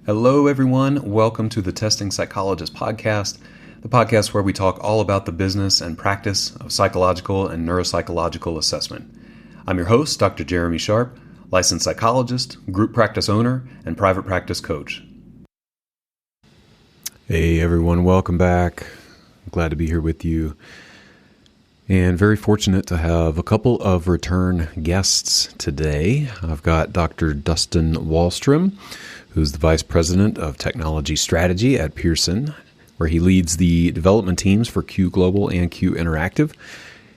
Hello, everyone. Welcome to the Testing Psychologist podcast, the podcast where we talk all about the business and practice of psychological and neuropsychological assessment. I'm your host, Dr. Jeremy Sharp, licensed psychologist, group practice owner, and private practice coach. Hey, everyone. Welcome back. I'm glad to be here with you. And very fortunate to have a couple of return guests today. I've got Dr. Dustin Wallstrom, who's the Vice President of Technology Strategy at Pearson, where he leads the development teams for Q Global and Q Interactive.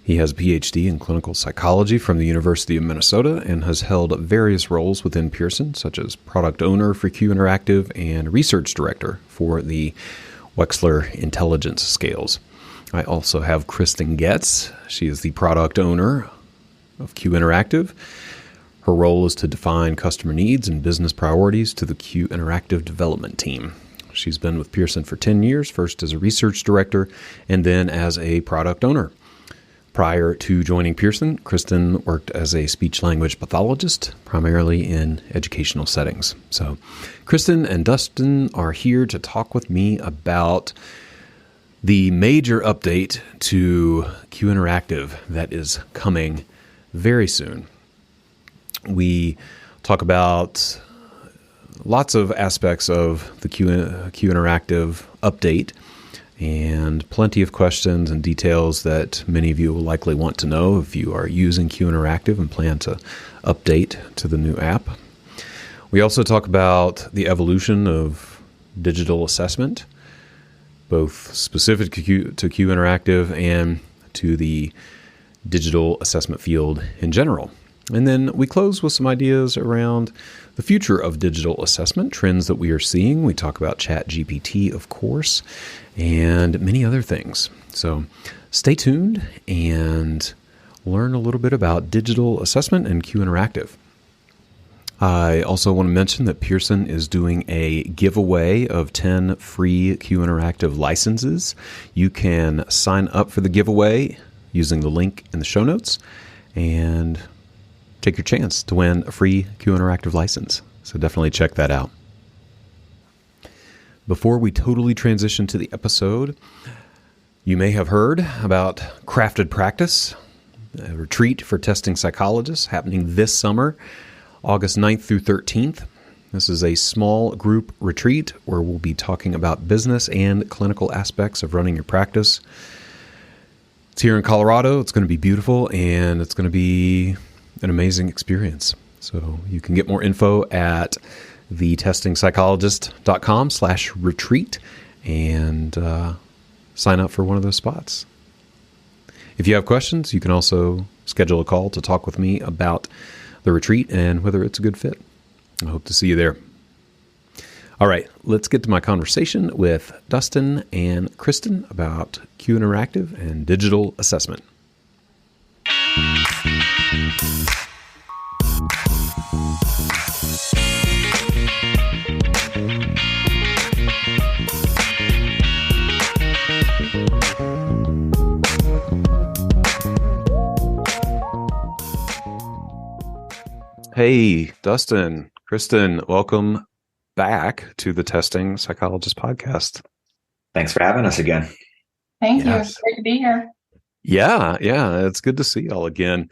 He has a PhD in clinical psychology from the University of Minnesota and has held various roles within Pearson, such as product owner for Q Interactive and research director for the Wechsler Intelligence Scales. I also have Kristen Getz. She is the product owner of Q Interactive. Her role is to define customer needs and business priorities to the Q Interactive development team. She's been with Pearson for 10 years, first as a research director and then as a product owner. Prior to joining Pearson, Kristen worked as a speech-language pathologist, primarily in educational settings. So Kristen and Dustin are here to talk with me about the major update to Q Interactive that is coming very soon. We talk about lots of aspects of the Q Interactive update and plenty of questions and details that many of you will likely want to know if you are using Q Interactive and plan to update to the new app. We also talk about the evolution of digital assessment, both specific to Q Interactive and to the digital assessment field in general. And then we close with some ideas around the future of digital assessment, trends that we are seeing. We talk about ChatGPT, of course, and many other things. So stay tuned and learn a little bit about digital assessment and Q Interactive. I also want to mention that Pearson is doing a giveaway of 10 free Q Interactive licenses. You can sign up for the giveaway using the link in the show notes and take your chance to win a free Q Interactive license. So definitely check that out. Before we totally transition to the episode, you may have heard about Crafted Practice, a retreat for testing psychologists happening this summer, August 9th through 13th. This is a small group retreat where we'll be talking about business and clinical aspects of running your practice. It's here in Colorado. It's going to be beautiful, and it's going to be an amazing experience. So you can get more info at thetestingpsychologist.com/retreat and sign up for one of those spots. If you have questions, you can also schedule a call to talk with me about the retreat and whether it's a good fit. I hope to see you there. All right, let's get to my conversation with Dustin and Kristen about Q Interactive and digital assessment. Hey, Dustin, Kristen, welcome back to the Testing Psychologist podcast. Thanks for having us again. Thank you. It's great to be here. Yeah, it's good to see y'all again.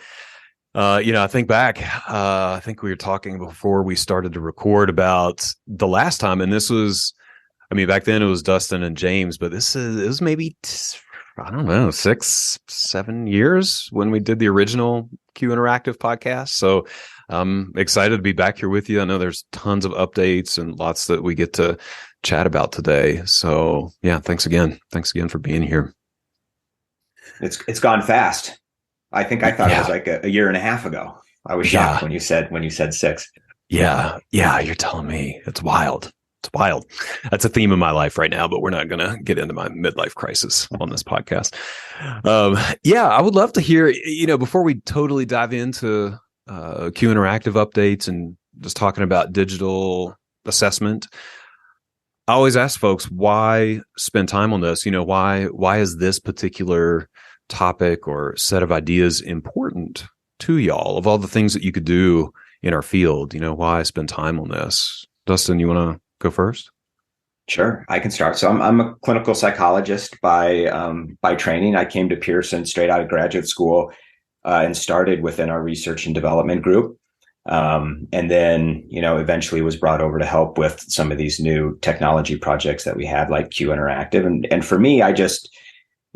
I think back, I think we were talking before we started to record about the last time, and this was, back then it was Dustin and James, but it was maybe, 6-7 years when we did the original Q Interactive podcast. So I'm excited to be back here with you. I know there's tons of updates and lots that we get to chat about today. So yeah, thanks again. Thanks again for being here. It's gone fast. I think I thought it was like a year and a half ago. I was shocked when you said 6. Yeah, you're telling me. It's wild. It's wild. That's a theme of my life right now, but we're not going to get into my midlife crisis on this podcast. I would love to hear, before we totally dive into Q Interactive updates and just talking about digital assessment, I always ask folks, why spend time on this? Why is this particular topic or set of ideas important to y'all? Of all the things that you could do in our field, why spend time on this? Dustin, you want to go first? Sure, I can start. So I'm a clinical psychologist by training. I came to Pearson straight out of graduate school and started within our research and development group. And then, eventually was brought over to help with some of these new technology projects that we had, like Q Interactive. And for me, I just,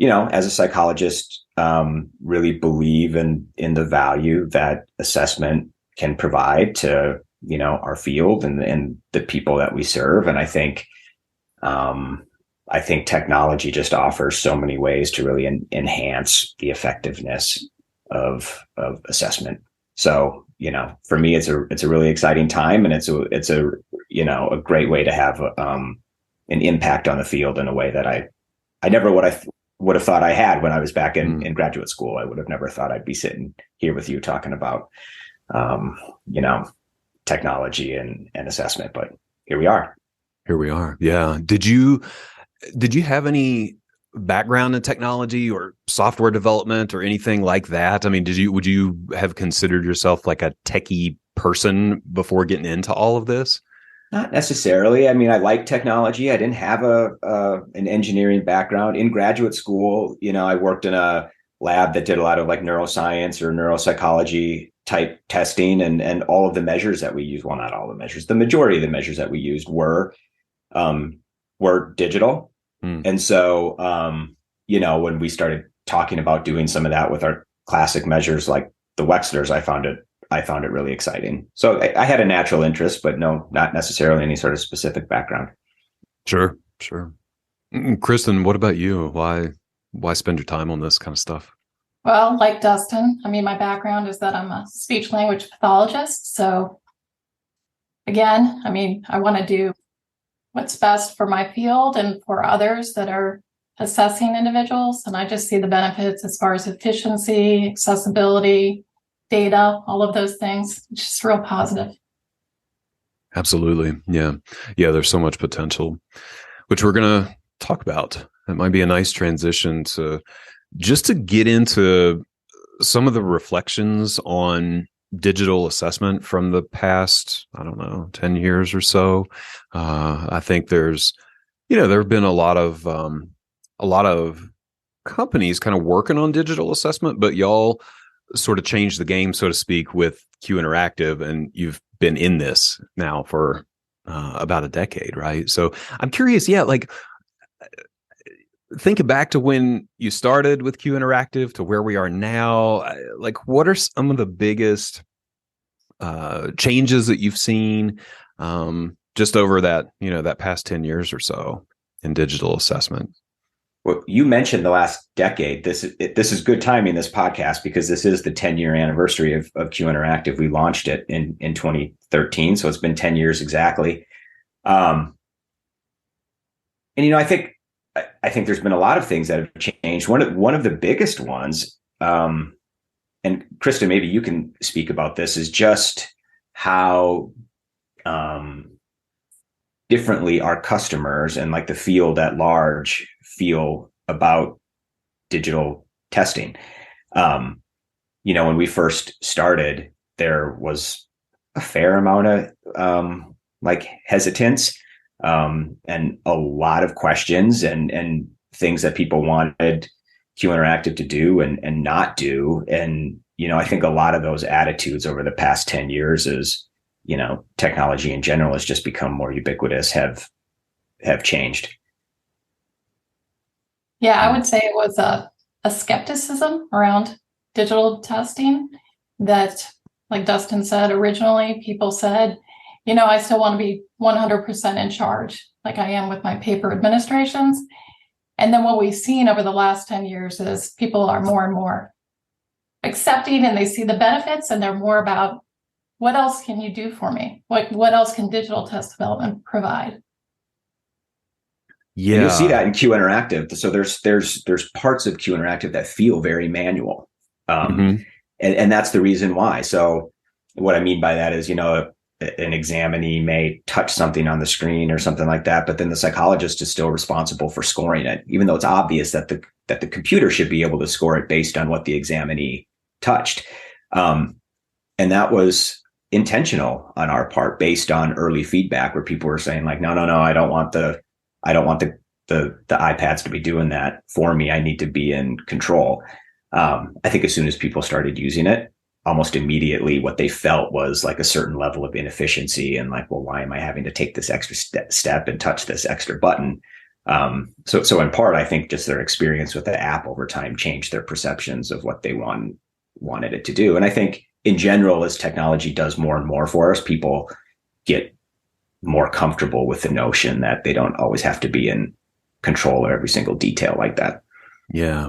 as a psychologist, really believe in the value that assessment can provide to, our field and the people that we serve. And I think technology just offers so many ways to really enhance the effectiveness of assessment. So, for me, it's a really exciting time, and it's a great way to have an impact on the field in a way that I never would have thought I had when I was back in graduate school. I would have never thought I'd be sitting here with you talking about, technology and assessment, but here we are. Here we are. Yeah. Did you have any background in technology or software development or anything like that? I mean, would you have considered yourself like a techie person before getting into all of this? Not necessarily. I mean, I like technology. I didn't have an engineering background. In graduate school, I worked in a lab that did a lot of like neuroscience or neuropsychology type testing, and all of the measures that we used, well, not all the measures, the majority of the measures that we used were digital. And so, when we started talking about doing some of that with our classic measures like the Wechslers, I found it really exciting. So I had a natural interest, but no, not necessarily any sort of specific background. Sure. Kristen, what about you? Why spend your time on this kind of stuff? Well, like Dustin, I mean, my background is that I'm a speech language pathologist. So again, I mean, I want to do what's best for my field and for others that are assessing individuals. And I just see the benefits as far as efficiency, accessibility, data, all of those things. It's just real positive. Absolutely. Yeah. There's so much potential, which we're going to talk about. That might be a nice transition to get into some of the reflections on digital assessment from the past, 10 years or so. I think there have been a lot of companies kind of working on digital assessment, but y'all sort of changed the game, so to speak, with Q Interactive, and you've been in this now for about a decade, right? So I'm curious, thinking back to when you started with Q Interactive to where we are now, like what are some of the biggest changes that you've seen just over that, that past 10 years or so in digital assessment? Well, you mentioned the last decade. This is good timing, this podcast, because this is the 10-year anniversary of Q Interactive. We launched it in 2013, so it's been 10 years exactly. And I think there's been a lot of things that have changed. One of the biggest ones, and Kristen, maybe you can speak about this, is just how differently our customers and like the field at large feel about digital testing. When we first started, there was a fair amount of hesitance and a lot of questions and things that people wanted Q Interactive to do and not do. And, I think a lot of those attitudes over the past 10 years is, technology in general has just become more ubiquitous, have changed. Yeah, I would say it was a skepticism around digital testing that, like Dustin said, originally people said, I still want to be 100% in charge, like I am with my paper administrations. And then what we've seen over the last 10 years is people are more and more accepting, and they see the benefits, and they're more about what else can you do for me? What else can digital test development provide? Yeah, and you'll see that in Q Interactive. So there's parts of Q Interactive that feel very manual, and that's the reason why. So what I mean by that is, an examinee may touch something on the screen or something like that, but then the psychologist is still responsible for scoring it, even though it's obvious that the computer should be able to score it based on what the examinee touched. And that was intentional on our part based on early feedback where people were saying like, no, I don't want the iPads to be doing that for me. I need to be in control. I think as soon as people started using it, almost immediately what they felt was like a certain level of inefficiency and like, well, why am I having to take this extra step and touch this extra button? So in part, I think just their experience with the app over time changed their perceptions of what they wanted it to do. And I think in general, as technology does more and more for us, people get more comfortable with the notion that they don't always have to be in control of every single detail like that. Yeah.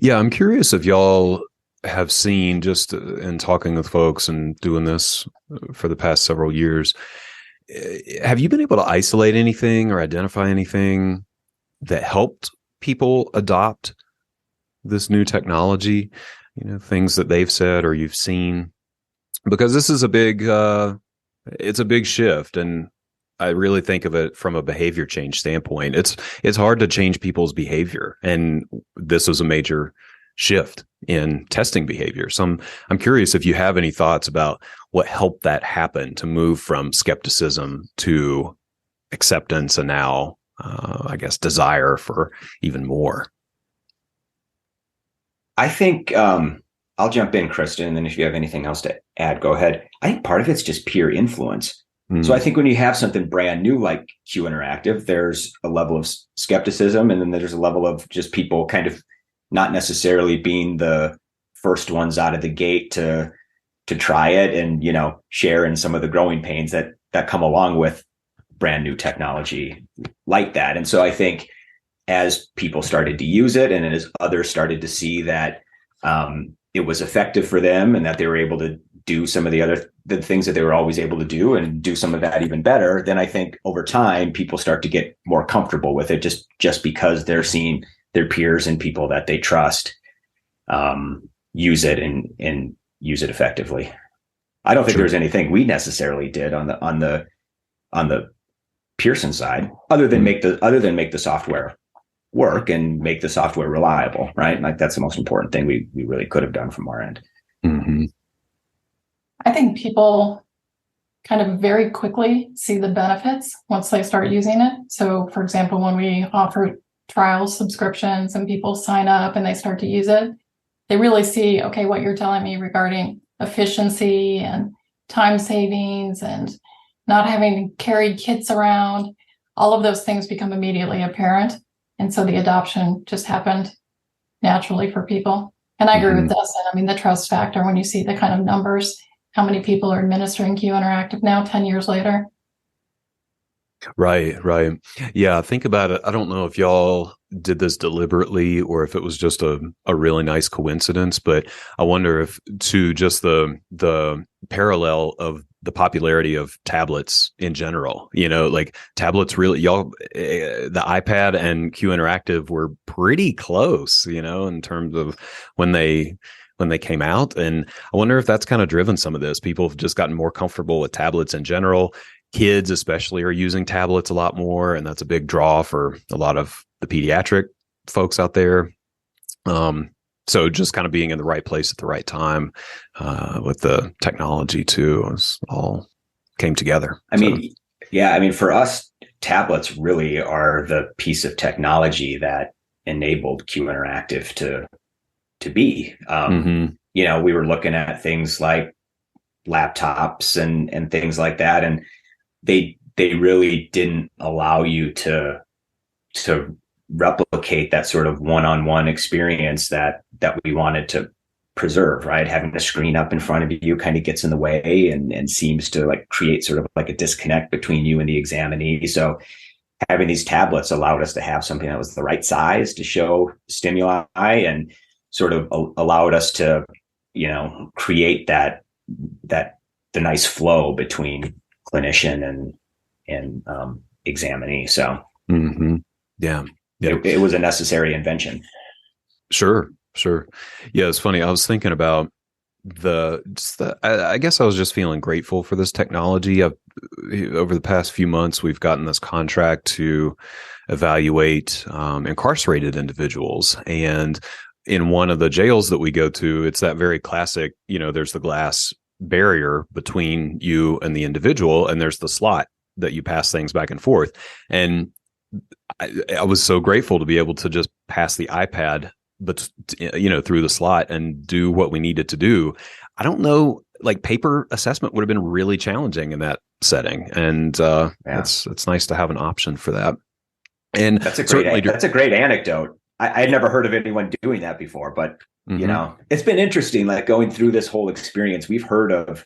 Yeah. I'm curious if y'all have seen, just in talking with folks and doing this for the past several years, have you been able to isolate anything or identify anything that helped people adopt this new technology? Things that they've said or you've seen, because this is it's a big shift. And I really think of it from a behavior change standpoint. It's hard to change people's behavior. And this was a major shift in testing behavior. So I'm curious if you have any thoughts about what helped that happen, to move from skepticism to acceptance and now, I guess, desire for even more. I think I'll jump in, Kristen, and then if you have anything else to add, go ahead. I think part of it's just peer influence. So I think when you have something brand new like Q Interactive, there's a level of skepticism, and then there's a level of just people kind of not necessarily being the first ones out of the gate to try it and, share in some of the growing pains that come along with brand new technology like that. And so I think as people started to use it and as others started to see that it was effective for them and that they were able to do some of the things that they were always able to do and do some of that even better, then I think over time people start to get more comfortable with it just because they're seeing their peers and people that they trust use it and use it effectively. I don't think there was anything we necessarily did on the Pearson side other than make the software work and make the software reliable, right? Like that's the most important thing we really could have done from our end. Mm-hmm. I think people kind of very quickly see the benefits once they start using it. So for example, when we offer trial subscriptions and people sign up and they start to use it, they really see, okay, what you're telling me regarding efficiency and time savings and not having to carry kits around, all of those things become immediately apparent. And so the adoption just happened naturally for people. And I agree with Dustin. I mean, the trust factor, when you see the kind of numbers, how many people are administering Q Interactive now, 10 years later? Right. Yeah, think about it. I don't know if y'all did this deliberately or if it was just a really nice coincidence, but I wonder if to just the parallel of the popularity of tablets in general, like tablets really, the iPad and Q Interactive were pretty close, in terms of when they came out. And I wonder if that's kind of driven some of this. People have just gotten more comfortable with tablets in general. Kids especially are using tablets a lot more, and that's a big draw for a lot of the pediatric folks out there. So just kind of being in the right place at the right time with the technology too, all came together. I mean, for us, tablets really are the piece of technology that enabled Q Interactive to be. We were looking at things like laptops and things like that, and they really didn't allow you to replicate that sort of one-on-one experience that we wanted to preserve, right? Having the screen up in front of you kind of gets in the way and seems to like create sort of like a disconnect between you and the examinee. So having these tablets allowed us to have something that was the right size to show stimuli and sort of allowed us to, create the nice flow between clinician and examinee. So yeah. It was a necessary invention. Sure. Yeah, it's funny. I was thinking about I guess I was just feeling grateful for this technology. Over the past few months, we've gotten this contract to evaluate incarcerated individuals. And in one of the jails that we go to, it's that very classic, there's the glass barrier between you and the individual, and there's the slot that you pass things back and forth. And I was so grateful to be able to just pass the iPad, but through the slot and do what we needed to do. I don't know, like paper assessment would have been really challenging in that setting, and it's nice to have an option for that. And that's a great anecdote. I had never heard of anyone doing that before, but it's been interesting. Like going through this whole experience, we've heard of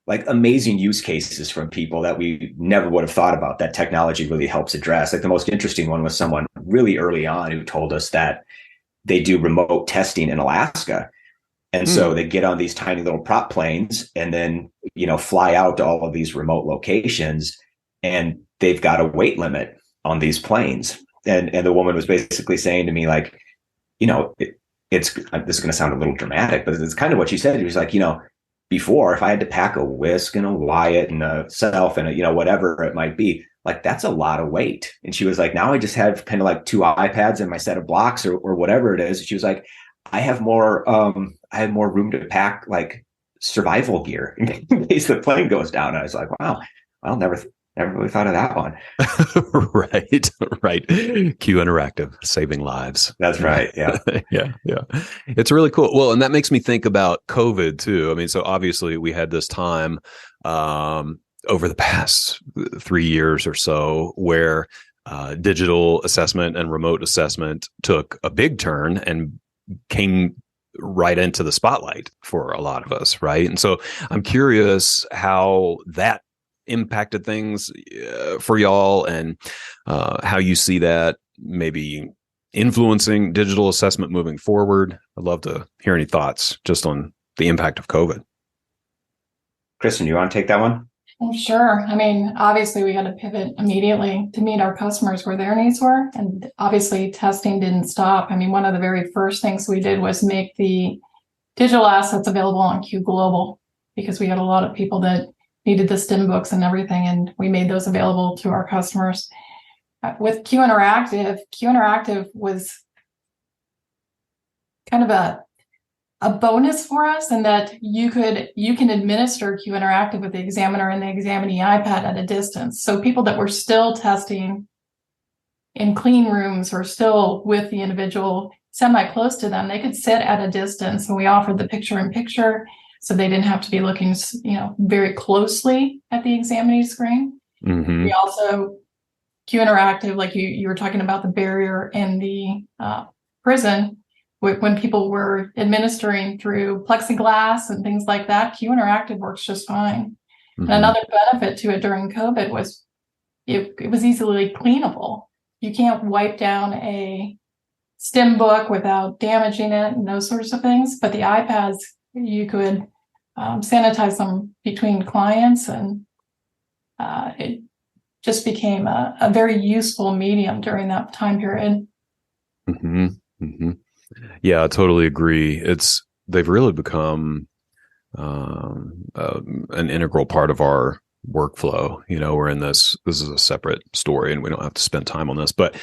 like amazing use cases from people that we never would have thought about that technology really helps address. Like the most interesting one was someone really early on who told us that they do remote testing in Alaska. And so they get on these tiny little prop planes and then, fly out to all of these remote locations, and they've got a weight limit on these planes. And the woman was basically saying to me, like, this is going to sound a little dramatic, but it's kind of what she said. She was like, before, if I had to pack a whisk and a Wyatt and a self and whatever it might be, like that's a lot of weight. And she was like, now I just have kind of like 2 iPads and my set of blocks or whatever it is. She was like, I have more room to pack like survival gear in case the plane goes down. And I was like, wow, well, never really thought of that one. Right. Q Interactive, saving lives. That's right. Yeah. Yeah. It's really cool. Well, and that makes me think about COVID too. I mean, so obviously we had this time over the past 3 years or so where digital assessment and remote assessment took a big turn and came right into the spotlight for a lot of us. Right. And so I'm curious how that impacted things for y'all, and how you see that maybe influencing digital assessment moving forward. I'd love to hear any thoughts just on the impact of COVID. Kristen, you want to take that one? Well, sure. I mean, obviously we had to pivot immediately to meet our customers where their needs were. And obviously testing didn't stop. I mean, one of the very first things we did was make the digital assets available on Q Global, because we had a lot of people that needed the STEM books and everything, and we made those available to our customers. With Q Interactive was kind of a bonus for us, in that you can administer Q Interactive with the examiner and the examinee iPad at a distance. So people that were still testing in clean rooms or still with the individual semi-close to them, they could sit at a distance, and we offered the picture-in-picture, so they didn't have to be looking, very closely at the examining screen. Mm-hmm. We also, Q Interactive, like you were talking about the barrier in the prison, when people were administering through plexiglass and things like that, Q Interactive works just fine. Mm-hmm. And another benefit to it during COVID was it was easily cleanable. You can't wipe down a STEM book without damaging it and those sorts of things. But the iPads, you could sanitize them between clients, and it just became a very useful medium during that time period. Mm-hmm. Mm-hmm. Yeah, I totally agree. They've really become an integral part of our workflow. We're in this is a separate story and we don't have to spend time on this, but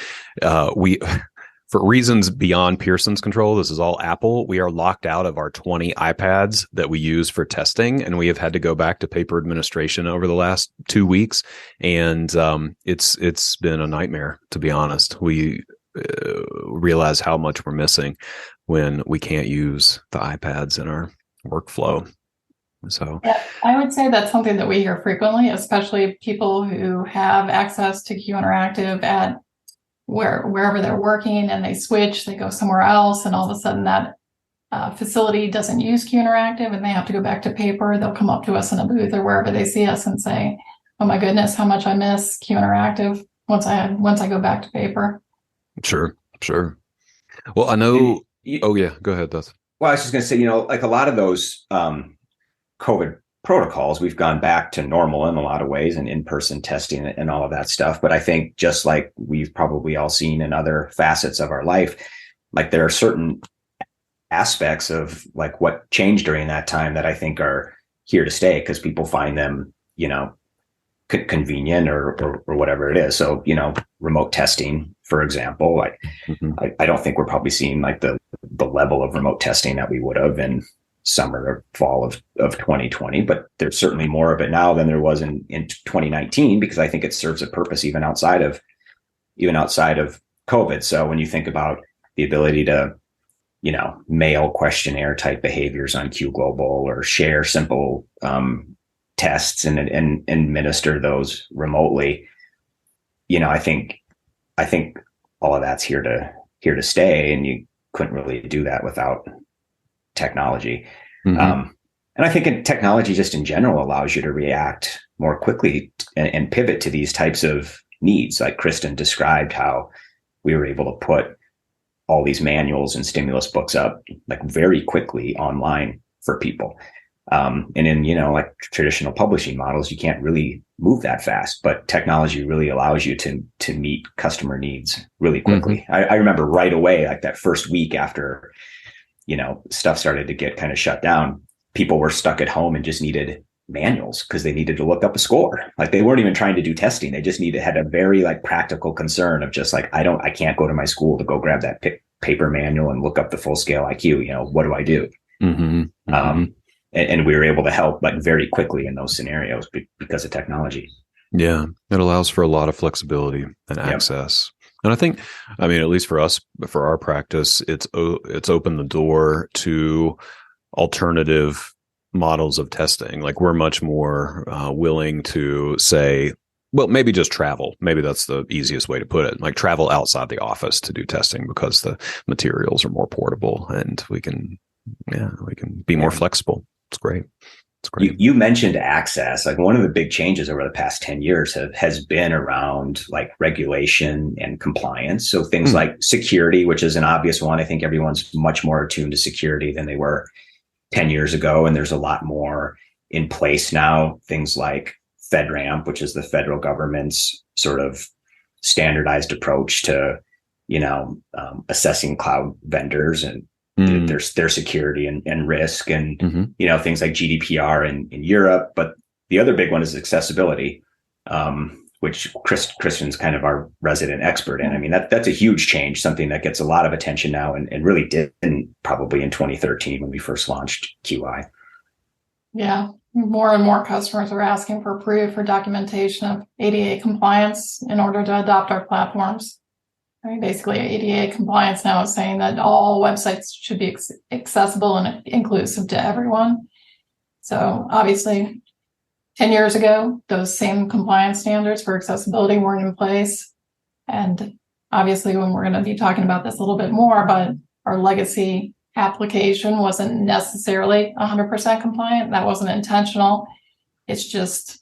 for reasons beyond Pearson's control, this is all Apple. We are locked out of our 20 iPads that we use for testing, and we have had to go back to paper administration over the last 2 weeks. And it's been a nightmare, to be honest. We realize how much we're missing when we can't use the iPads in our workflow. So yeah, I would say that's something that we hear frequently, especially people who have access to Q Interactive at wherever they're working, and they switch, they go somewhere else, and all of a sudden that facility doesn't use Q Interactive and they have to go back to paper. They'll come up to us in a booth or wherever they see us and say, oh my goodness, how much I miss Q Interactive once I go back to paper. Sure. Well, I know. Oh yeah, go ahead, Dustin. Well, I was just going to say, like a lot of those COVID protocols, we've gone back to normal in a lot of ways, and in-person testing and all of that stuff. But I think just like we've probably all seen in other facets of our life, like there are certain aspects of like what changed during that time that I think are here to stay, because people find them, convenient or whatever it is. So, remote testing, for example, like I don't think we're probably seeing like the level of remote testing that we would have in summer or fall of 2020, but there's certainly more of it now than there was in 2019, because I think it serves a purpose even outside of COVID. So when you think about the ability to, mail questionnaire type behaviors on Q Global, or share simple tests and administer those remotely, I think all of that's here to stay, and you couldn't really do that without technology. Mm-hmm. And I think technology just in general allows you to react more quickly and pivot to these types of needs. Like Kristen described how we were able to put all these manuals and stimulus books up like very quickly online for people. And in, like traditional publishing models, you can't really move that fast, but technology really allows you to meet customer needs really quickly. Mm-hmm. I remember right away, like that first week after, stuff started to get kind of shut down, people were stuck at home and just needed manuals because they needed to look up a score. Like they weren't even trying to do testing. They just had a very like practical concern of just like, I can't go to my school to go grab that paper manual and look up the full scale IQ. What do I do? Mm-hmm. Mm-hmm. And we were able to help like very quickly in those scenarios because of technology. Yeah, it allows for a lot of flexibility and access. And I think, at least for us, for our practice, it's opened the door to alternative models of testing. Like we're much more willing to say, well, maybe just travel. Maybe that's the easiest way to put it. Like travel outside the office to do testing because the materials are more portable and we can be more flexible. It's great. It's great. You mentioned access. Like one of the big changes over the past 10 years has been around like regulation and compliance. So things like security, which is an obvious one. I think everyone's much more attuned to security than they were 10 years ago. And there's a lot more in place now. Things like FedRAMP, which is the federal government's sort of standardized approach to, assessing cloud vendors and their security and risk and, things like GDPR in Europe. But the other big one is accessibility, which Kristen's kind of our resident expert in. That's a huge change, something that gets a lot of attention now and really didn't probably in 2013 when we first launched QI. Yeah, more and more customers are asking for proof or documentation of ADA compliance in order to adopt our platforms. Basically, ADA compliance now is saying that all websites should be accessible and inclusive to everyone. So obviously, 10 years ago, those same compliance standards for accessibility weren't in place. And obviously, when we're going to be talking about this a little bit more, but our legacy application wasn't necessarily 100% compliant. That wasn't intentional. It's just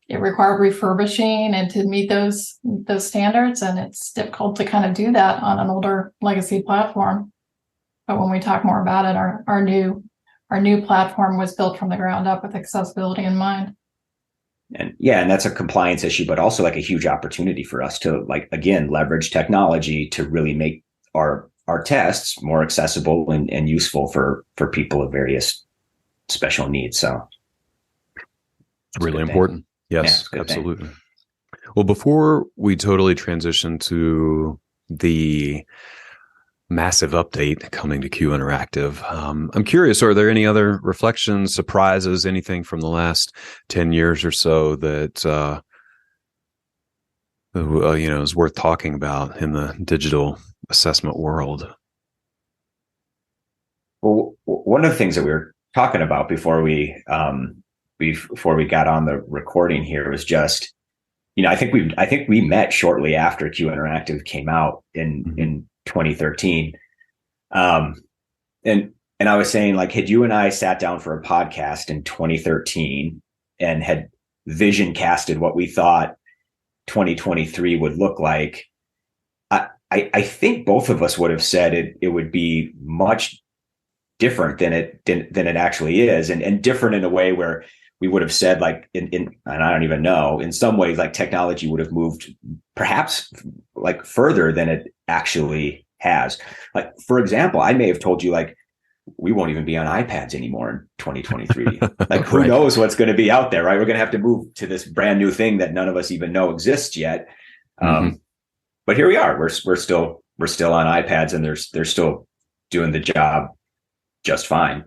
it required refurbishing and to meet those standards, and it's difficult to kind of do that on an older legacy platform. But when we talk more about it, our new platform was built from the ground up with accessibility in mind. And that's a compliance issue, but also like a huge opportunity for us to like again leverage technology to really make our tests more accessible and useful for people of various special needs. So really important. Yes, absolutely. Well, before we totally transition to the massive update coming to Q Interactive, I'm curious, are there any other reflections, surprises, anything from the last 10 years or so that is worth talking about in the digital assessment world? Well, one of the things that we were talking about before we got on the recording here was just, I think we met shortly after Q Interactive came out in 2013. And I was saying, like, had you and I sat down for a podcast in 2013 and had vision casted what we thought 2023 would look like, I think both of us would have said it would be much different than it actually is, and different in a way where we would have said, like, and I don't even know, in some ways, like technology would have moved perhaps like further than it actually has. Like, for example, I may have told you, like, we won't even be on iPads anymore in 2023. Like, who knows what's going to be out there, right? We're going to have to move to this brand new thing that none of us even know exists yet. But here we are. We're still on iPads, and they're still doing the job just fine.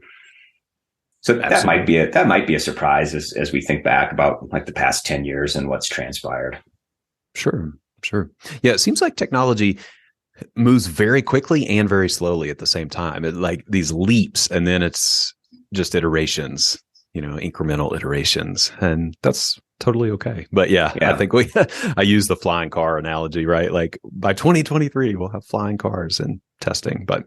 So that Absolutely. might be a surprise as we think back about like the past 10 years and what's transpired. Sure. Sure. Yeah. It seems like technology moves very quickly and very slowly at the same time. It, like these leaps, and then it's just iterations, incremental iterations, and that's totally okay. But yeah, I Yeah. think I use the flying car analogy, right? Like by 2023, we'll have flying cars in testing, but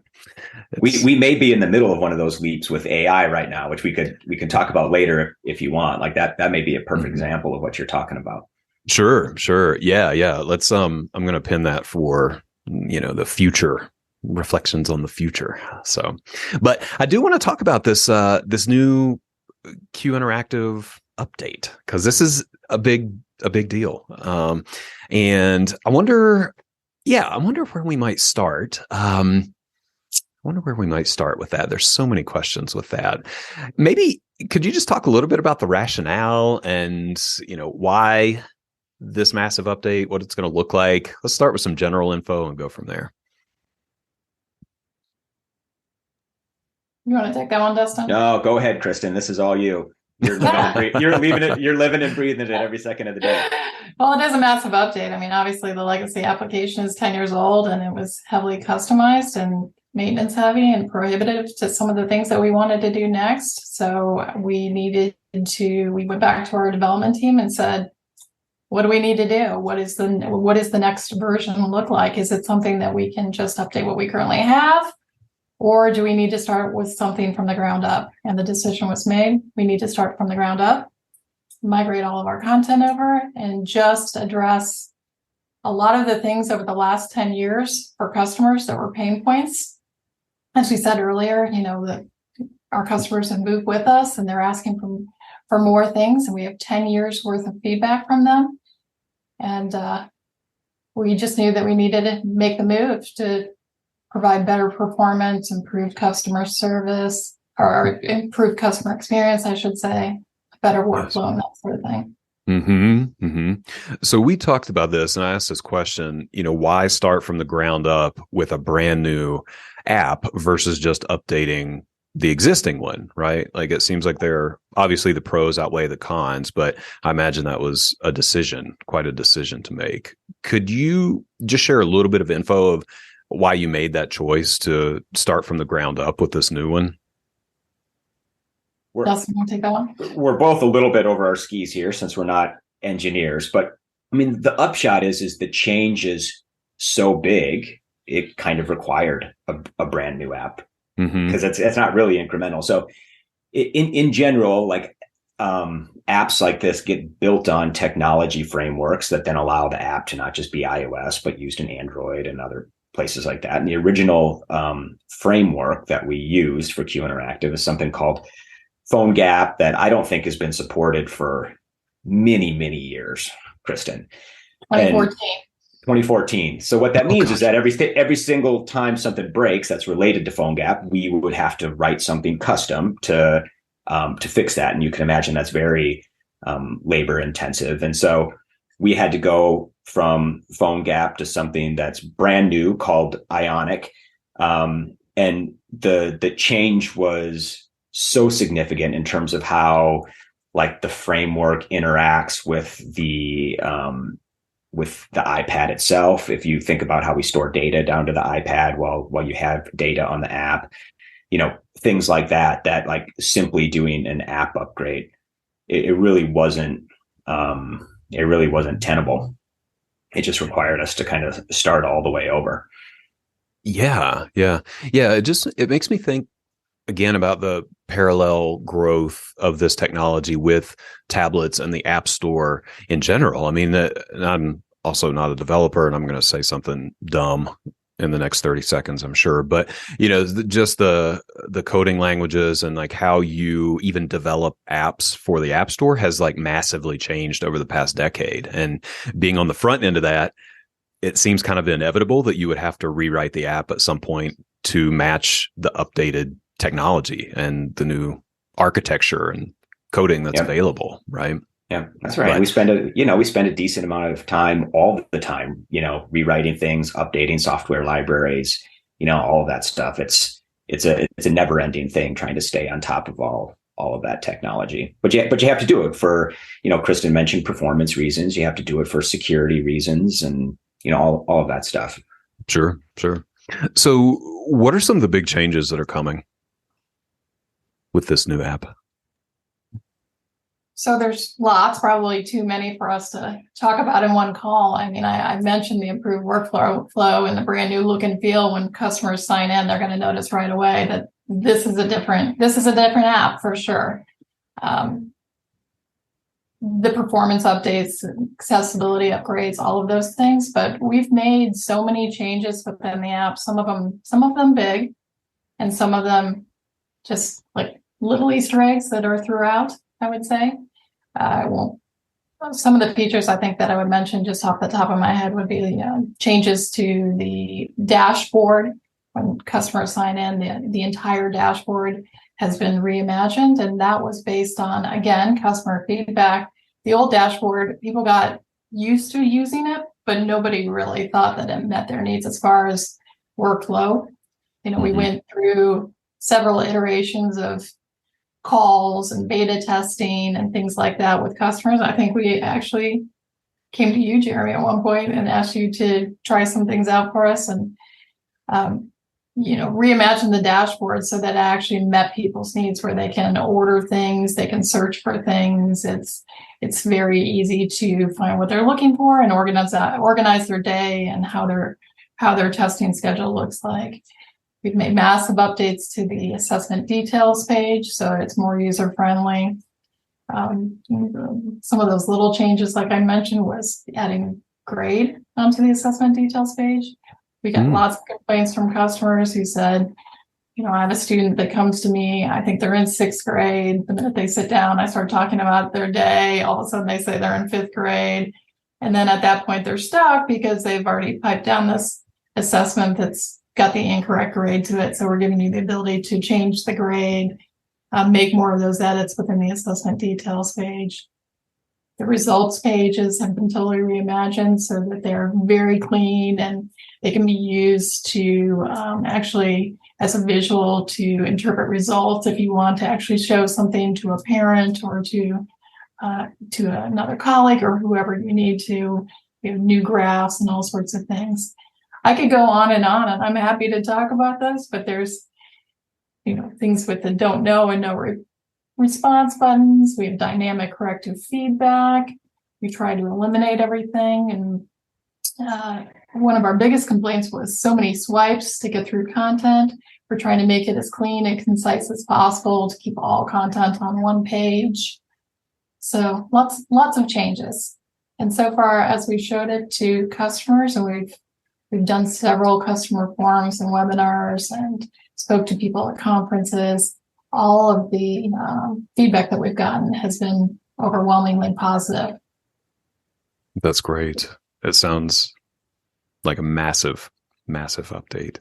We may be in the middle of one of those leaps with AI right now, which we can talk about later if you want. Like that may be a perfect Mhm. example of what you're talking about. Sure, sure. Yeah, yeah. Let's I'm gonna pin that for the future reflections on the future. So, but I do want to talk about this new Q Interactive update, because this is a big deal. And I wonder where we might start. I wonder where we might start with that. There's so many questions with that. Maybe could you just talk a little bit about the rationale and why this massive update, what it's going to look like? Let's start with some general info and go from there. You want to take that one, Dustin? No, go ahead, Kristen. This is all you. You're living and breathing it every second of the day. Well, it is a massive update. I mean, obviously the legacy application is 10 years old and it was heavily customized and maintenance heavy and prohibitive to some of the things that we wanted to do next. So we went back to our development team and said, what do we need to do? What is the next version look like? Is it something that we can just update what we currently have? Or do we need to start with something from the ground up? And the decision was made. We need to start from the ground up, migrate all of our content over, and just address a lot of the things over the last 10 years for customers that were pain points. As we said earlier, that our customers have moved with us and they're asking for more things. And we have 10 years worth of feedback from them. And we just knew that we needed to make the move to provide better performance, improved customer service, or improved customer experience, I should say, better workflow and that sort of thing. So we talked about this, and I asked this question, why start from the ground up with a brand new app versus just updating the existing one, right? Like it seems like obviously the pros outweigh the cons, but I imagine that was quite a decision to make. Could you just share a little bit of info of why you made that choice to start from the ground up with this new one? Dustin, you want to take that one? We're both a little bit over our skis here since we're not engineers, but I mean, the upshot is the change is so big, it kind of required a brand new app because it's not really incremental. So in general, like apps like this get built on technology frameworks that then allow the app to not just be iOS, but used in Android and other places like that. And the original framework that we used for Q Interactive is something called PhoneGap that I don't think has been supported for many, many years, Kristen. 2014. So what that means is that every single time something breaks that's related to PhoneGap, we would have to write something custom to fix that. And you can imagine that's very labor intensive. And so we had to go from PhoneGap to something that's brand new called Ionic. And the change was so significant in terms of how like the framework interacts with the iPad itself. If you think about how we store data down to the iPad while you have data on the app, things like that like simply doing an app upgrade, it really wasn't tenable. It just required us to kind of start all the way over. Yeah. It makes me think again about the parallel growth of this technology with tablets and the App Store in general. I mean, I'm also not a developer, and I'm going to say something dumb in the next 30 seconds, I'm sure. But, just the coding languages and like how you even develop apps for the App Store has like massively changed over the past decade. And being on the front end of that, it seems kind of inevitable that you would have to rewrite the app at some point to match the updated technology and the new architecture and coding that's available, right? Yeah, that's right. But we spend a decent amount of time all the time, rewriting things, updating software libraries, all of that stuff. It's a never ending thing trying to stay on top of all all of that technology. But you have to do it for, Kristen mentioned performance reasons. You have to do it for security reasons, and all of that stuff. Sure. So what are some of the big changes that are coming with this new app? So there's lots, probably too many for us to talk about in one call. I mean, I mentioned the improved workflow and the brand new look and feel. When customers sign in, they're going to notice right away that this is a different app for sure. The performance updates, accessibility upgrades, all of those things. But we've made so many changes within the app. Some of them big, and some of them just like little Easter eggs that are throughout, I would say. Some of the features I think that I would mention just off the top of my head would be changes to the dashboard. When customers sign in, the entire dashboard has been reimagined, and that was based on, again, customer feedback. The old dashboard, people got used to using it, but nobody really thought that it met their needs as far as workflow. We went through several iterations of calls and beta testing and things like that with customers. I think we actually came to you, Jeremy, at one point and asked you to try some things out for us and, reimagine the dashboard so that it actually met people's needs, where they can order things, they can search for things. It's very easy to find what they're looking for and organize their day and how their testing schedule looks like. We've made massive updates to the assessment details page, so it's more user-friendly. Some of those little changes, like I mentioned, was adding grade onto the assessment details page. We got lots of complaints from customers who said, I have a student that comes to me, I think they're in 6th grade. The minute they sit down, I start talking about their day. All of a sudden they say they're in 5th grade. And then at that point, they're stuck because they've already piped down this assessment that's got the incorrect grade to it. So we're giving you the ability to change the grade, make more of those edits within the assessment details page. The results pages have been totally reimagined so that they're very clean and they can be used to actually as a visual to interpret results if you want to actually show something to a parent or to another colleague or whoever you need to, new graphs and all sorts of things. I could go on, and I'm happy to talk about this, but there's, things with the don't know and no response buttons. We have dynamic corrective feedback. We try to eliminate everything. And one of our biggest complaints was so many swipes to get through content. We're trying to make it as clean and concise as possible to keep all content on one page. So lots of changes. And so far, as we showed it to customers, and we've done several customer forums and webinars and spoke to people at conferences, all of the feedback that we've gotten has been overwhelmingly positive. That's great. It sounds like a massive update.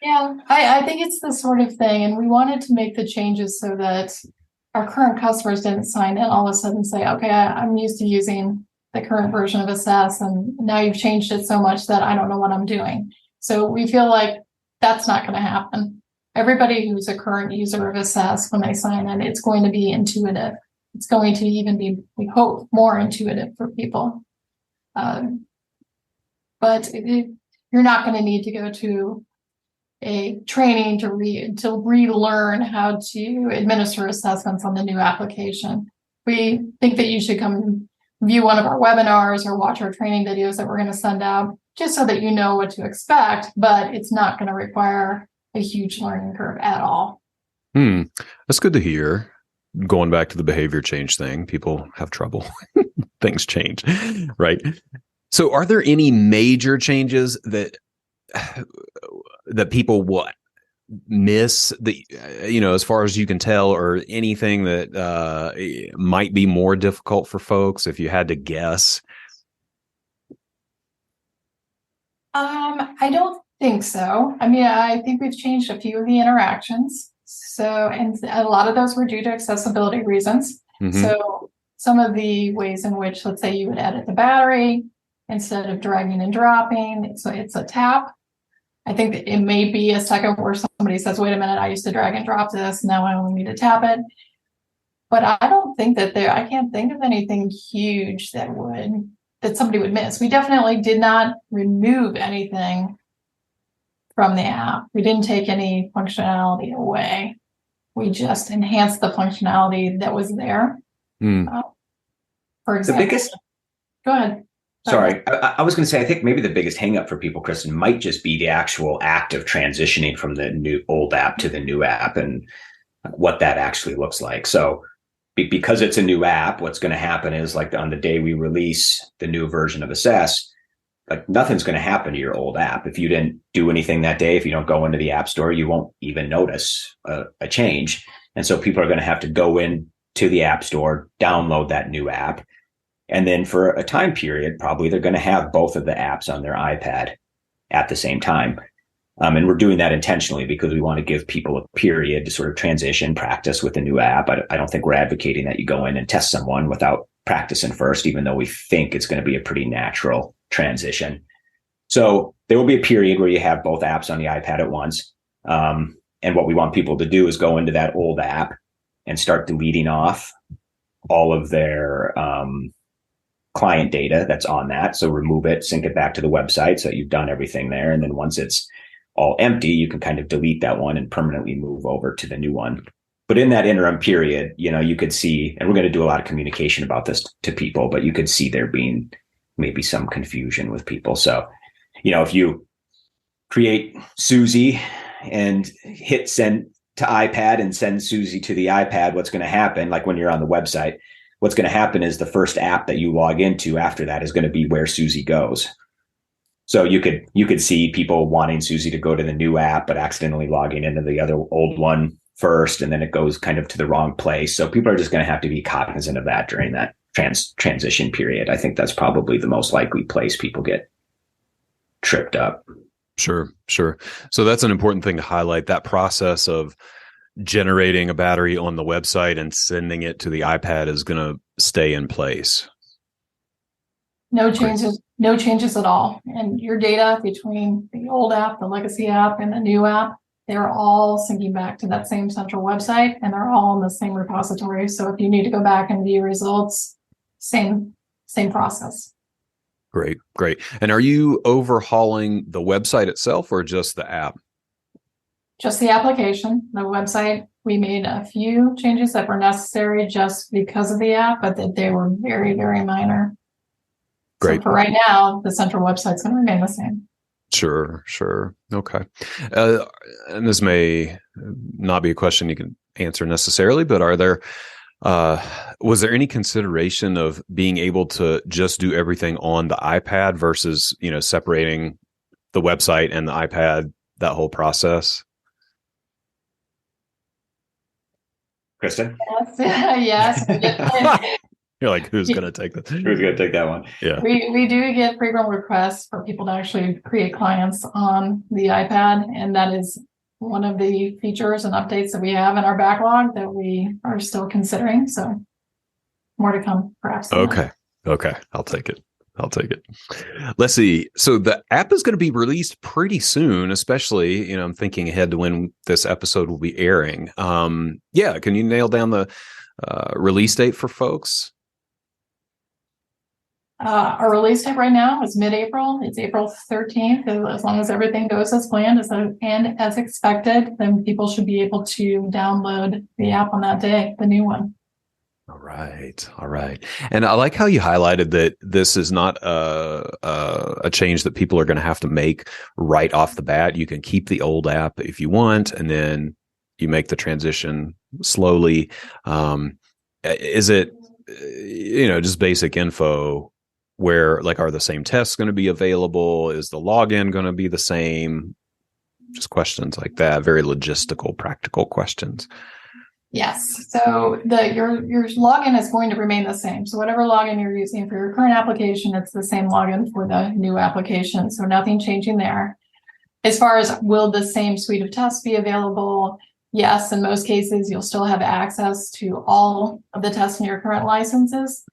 Yeah, I think it's the sort of thing, and we wanted to make the changes so that our current customers didn't sign in all of a sudden and say, okay, I'm used to using the current version of Assess, and now you've changed it so much that I don't know what I'm doing. So we feel like that's not going to happen. Everybody who's a current user of Assess, when they sign in, it's going to be intuitive. It's going to even be, we hope, more intuitive for people. But you're not going to need to go to a training to relearn how to administer assessments on the new application. We think that you should come view one of our webinars or watch our training videos that we're going to send out, just so that you know what to expect, but it's not going to require a huge learning curve at all. That's good to hear. Going back to the behavior change thing, people have trouble. Things change, right? So are there any major changes that people miss, as far as you can tell, or anything that might be more difficult for folks if you had to guess? I don't think so. I mean, I think we've changed a few of the interactions. So, and a lot of those were due to accessibility reasons. Mm-hmm. So some of the ways in which, let's say you would edit the battery instead of dragging and dropping, so it's a tap. I think that it may be a second where somebody says, wait a minute, I used to drag and drop this. Now I only need to tap it. But I don't think that I can't think of anything huge that somebody would miss. We definitely did not remove anything from the app. We didn't take any functionality away. We just enhanced the functionality that was there. For example, go ahead. Sorry, I was going to say, I think maybe the biggest hangup for people, Kristen, might just be the actual act of transitioning from the old app to the new app and what that actually looks like. So because it's a new app, what's going to happen is, like, on the day we release the new version of Assess, like, nothing's going to happen to your old app. If you didn't do anything that day, if you don't go into the app store, you won't even notice a change. And so people are going to have to go into the app store, download that new app. And then for a time period, probably they're going to have both of the apps on their iPad at the same time. And we're doing that intentionally because we want to give people a period to sort of transition, practice with the new app. I don't think we're advocating that you go in and test someone without practicing first, even though we think it's going to be a pretty natural transition. So there will be a period where you have both apps on the iPad at once. And what we want people to do is go into that old app and start deleting off all of their client data that's on that. So remove it, sync it back to the website so that you've done everything there. And then once it's all empty, you can kind of delete that one and permanently move over to the new one. But in that interim period, you could see, and we're going to do a lot of communication about this to people, but you could see there being maybe some confusion with people. So, if you create Susie and hit send to iPad and send Susie to the iPad, what's going to happen, like when you're on the website, what's going to happen is the first app that you log into after that is going to be where Susie goes. So you could see people wanting Susie to go to the new app, but accidentally logging into the other old one first, and then it goes kind of to the wrong place. So people are just going to have to be cognizant of that during that transition period. I think that's probably the most likely place people get tripped up. Sure. So that's an important thing to highlight, that process of generating a battery on the website and sending it to the iPad is going to stay in place. No changes at all. And your data between the old app, the legacy app, and the new app, they're all syncing back to that same central website, and they're all in the same repository. So if you need to go back and view results, same process. Great. And are you overhauling the website itself or just the app? Just the application. The website, we made a few changes that were necessary just because of the app, but that they were very, very minor. Great. So for right now, the central website's going to remain the same. Sure. Okay. And this may not be a question you can answer necessarily, but was there any consideration of being able to just do everything on the iPad versus, separating the website and the iPad, that whole process? Kristen? Yes. You're like, who's going to take this? Who's going to take that one? Yeah. We do get frequent requests for people to actually create clients on the iPad, and that is one of the features and updates that we have in our backlog that we are still considering. So more to come, perhaps. Okay. I'll take it. Let's see. So the app is going to be released pretty soon, especially, I'm thinking ahead to when this episode will be airing. Can you nail down the release date for folks? Our release date right now is mid-April. It's April 13th. As long as everything goes as planned and as expected, then people should be able to download the app on that day, the new one. All right. And I like how you highlighted that this is not a change that people are going to have to make right off the bat. You can keep the old app if you want, and then you make the transition slowly. Is it, just basic info where, like, are the same tests going to be available? Is the login going to be the same? Just questions like that, very logistical, practical questions. Yes. So your login is going to remain the same. So whatever login you're using for your current application, it's the same login for the new application. So nothing changing there. As far as will the same suite of tests be available? Yes, in most cases, you'll still have access to all of the tests in your current licenses.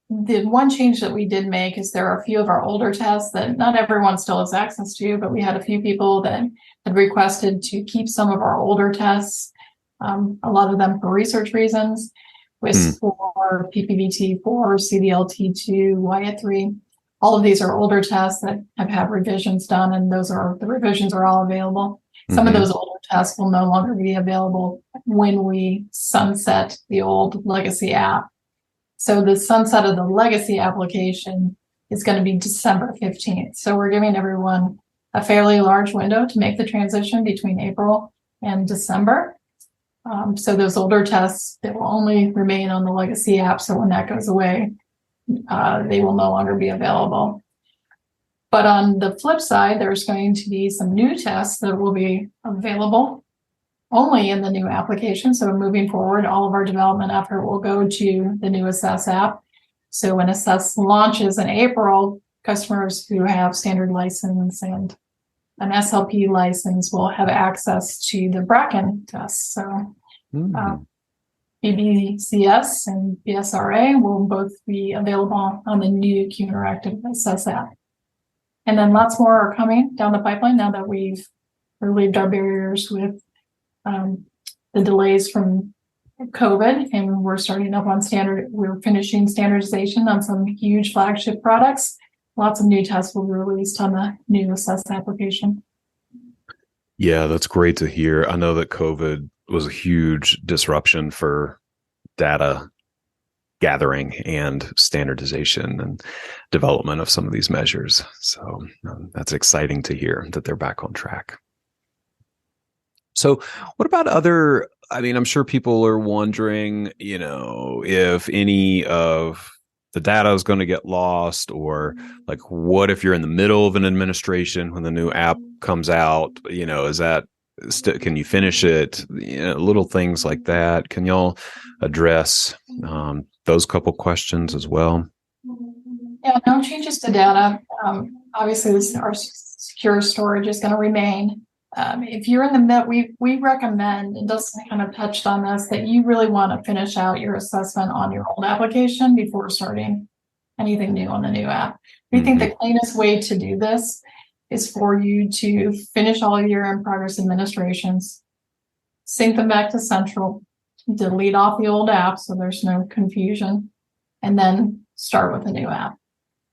The one change that we did make is there are a few of our older tests that not everyone still has access to, but we had a few people that had requested to keep some of our older tests, a lot of them for research reasons. WIS 4, PPVT 4, CDLT2, WIAT 3. All of these are older tests that have had revisions done, and the revisions are all available. Some of those older tests will no longer be available when we sunset the old legacy app. So the sunset of the legacy application is going to be December 15th. So we're giving everyone a fairly large window to make the transition between April and December. So those older tests, they will only remain on the legacy app. So when that goes away, they will no longer be available. But on the flip side, there's going to be some new tests that will be available only in the new application. So moving forward, all of our development effort will go to the new Assess app. So when Assess launches in April, customers who have standard license and an SLP license will have access to the Bracken tests. So BBCS and BSRA will both be available on the new Q Interactive Assess app. And then lots more are coming down the pipeline now that we've relieved our barriers with the delays from COVID, and we're starting up on we're finishing standardization on some huge flagship products. Lots of new tests will be released on the new Assess application. Yeah, that's great to hear. I know that COVID was a huge disruption for data gathering and standardization and development of some of these measures. So that's exciting to hear that they're back on track. So what about I'm sure people are wondering, if any of the data is going to get lost, or like, what if you're in the middle of an administration when the new app comes out, is that can you finish it? Little things like that. Can y'all address those couple questions as well? Yeah, no changes to data. Obviously, our secure storage is going to remain. If you're in the middle, we recommend, and Dustin kind of touched on this, that you really want to finish out your assessment on your old application before starting anything new on the new app. We think the cleanest way to do this is for you to finish all of your in-progress administrations, sync them back to Central, delete off the old app so there's no confusion, and then start with a new app.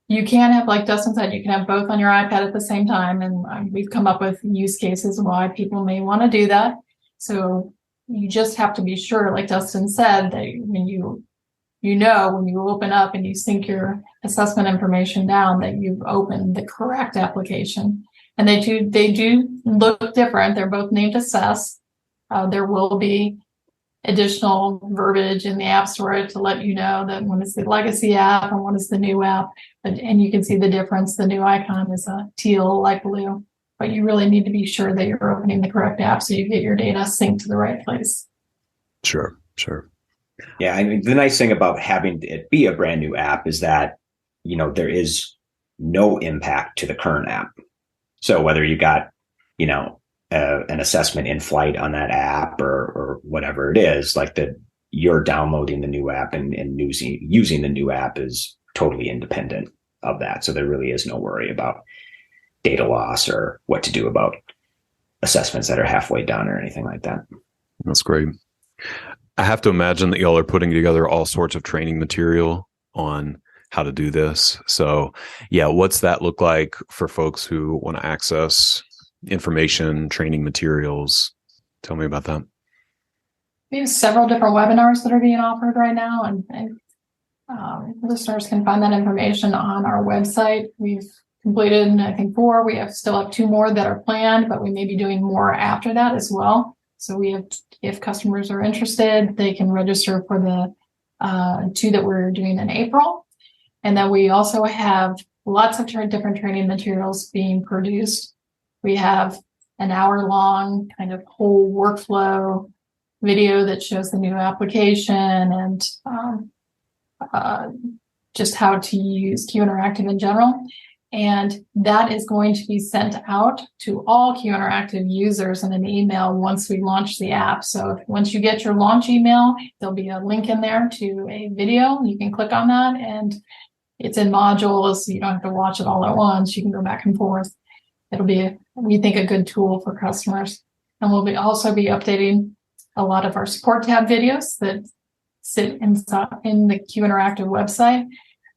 You can have, like Dustin said, you can have both on your iPad at the same time. And we've come up with use cases why people may want to do that. So you just have to be sure, like Dustin said, that when when you open up and you sync your assessment information down, that you've opened the correct application. And they do look different. They're both named Assess. There will be additional verbiage in the App Store to let you know that one is the legacy app and one is the new app. And you can see the difference. The new icon is a teal, light blue. But you really need to be sure that you're opening the correct app so you get your data synced to the right place. Sure. Yeah, the nice thing about having it be a brand new app is that, there is no impact to the current app. So whether you got, an assessment in flight on that app or whatever it is, like that you're downloading the new app and using the new app is totally independent of that. So there really is no worry about data loss or what to do about assessments that are halfway done or anything like that. That's great. I have to imagine that y'all are putting together all sorts of training material on how to do this. So yeah, what's that look like for folks who want to access information, training materials? Tell me about that. We have several different webinars that are being offered right now, and listeners can find that information on our website. We've completed, I think, 4. We still have 2 more that are planned, but we may be doing more after that as well. So if customers are interested, they can register for the 2 that we're doing in April. And then we also have lots of different training materials being produced. We have an hour-long kind of whole workflow video that shows the new application and just how to use Q Interactive in general. And that is going to be sent out to all Q Interactive users in an email once we launch the app. So once you get your launch email, there'll be a link in there to a video. You can click on that, and it's in modules. So you don't have to watch it all at once. You can go back and forth. It'll be, we think, a good tool for customers. And we'll also be updating a lot of our support tab videos that sit inside in the Q Interactive website.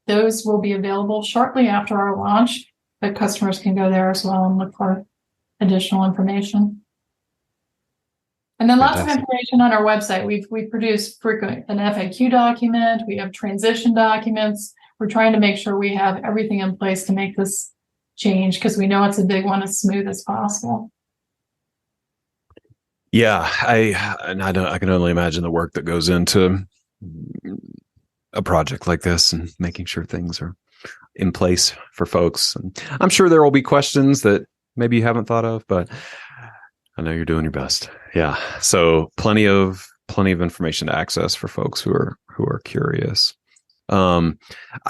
Those will be available shortly after our launch, but customers can go there as well and look for additional information. And then lots of information on our website. We produce frequent an FAQ document. We have transition documents. We're trying to make sure we have everything in place to make this change, because we know it's a big one, as smooth as possible. Yeah, I can only imagine the work that goes into a project like this and making sure things are in place for folks. And I'm sure there will be questions that maybe you haven't thought of, but I know you're doing your best. Yeah. So plenty of information to access for folks who are curious. I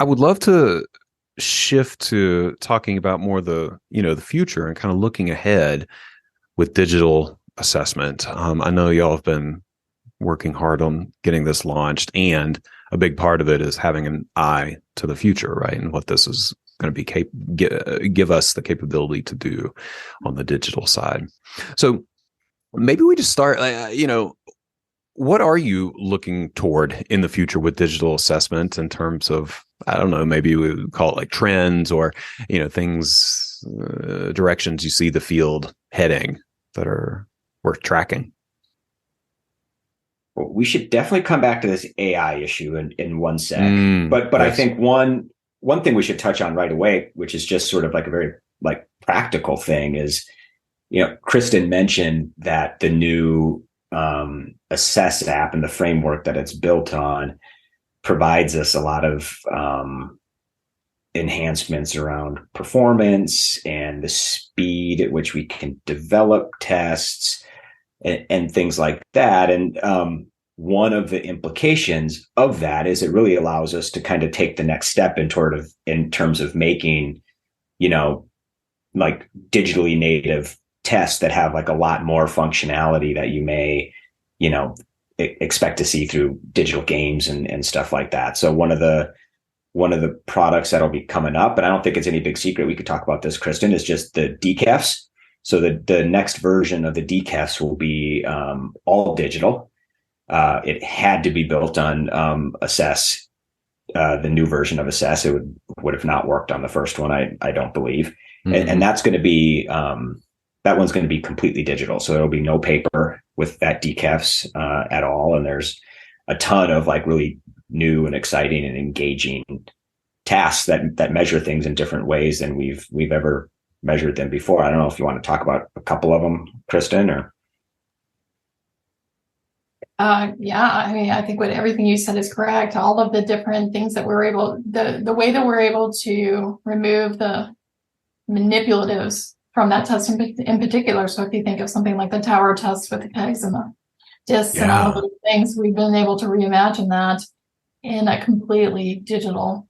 would love to shift to talking about more the future and kind of looking ahead with digital assessment. I know y'all have been working hard on getting this launched, and a big part of it is having an eye to the future, right? And what this is going to be give us the capability to do on the digital side. So maybe we just start, what are you looking toward in the future with digital assessment in terms of, I don't know, maybe we would call it like trends or, things, directions you see the field heading that are worth tracking? Well, we should definitely come back to this AI issue in one sec. But yes. I think one thing we should touch on right away, which is just sort of like a very like practical thing, is, Kristen mentioned that the new Assess app and the framework that it's built on provides us a lot of enhancements around performance and the speed at which we can develop tests and things like that. And one of the implications of that is it really allows us to kind of take the next step in terms of making, like digitally native tests that have like a lot more functionality that you may, expect to see through digital games and stuff like that. So one of the products that'll be coming up, and I don't think it's any big secret, we could talk about this, Kristen, is just the DCAFs. So the next version of the DCAFs will be all digital. It had to be built on Assess, the new version of Assess. It would have not worked on the first one, I don't believe. Mm-hmm. And that's going to be that one's going to be completely digital. So there'll be no paper with that DCAFs at all. And there's a ton of like really new and exciting and engaging tasks that measure things in different ways than we've ever measured them before. I don't know if you want to talk about a couple of them, Kristen, or. Yeah, I mean, I think everything you said is correct. All of the different things that the way that we're able to remove the manipulatives from that test in particular. So if you think of something like the tower test with the pegs and the discs and all of those things, we've been able to reimagine that in a completely digital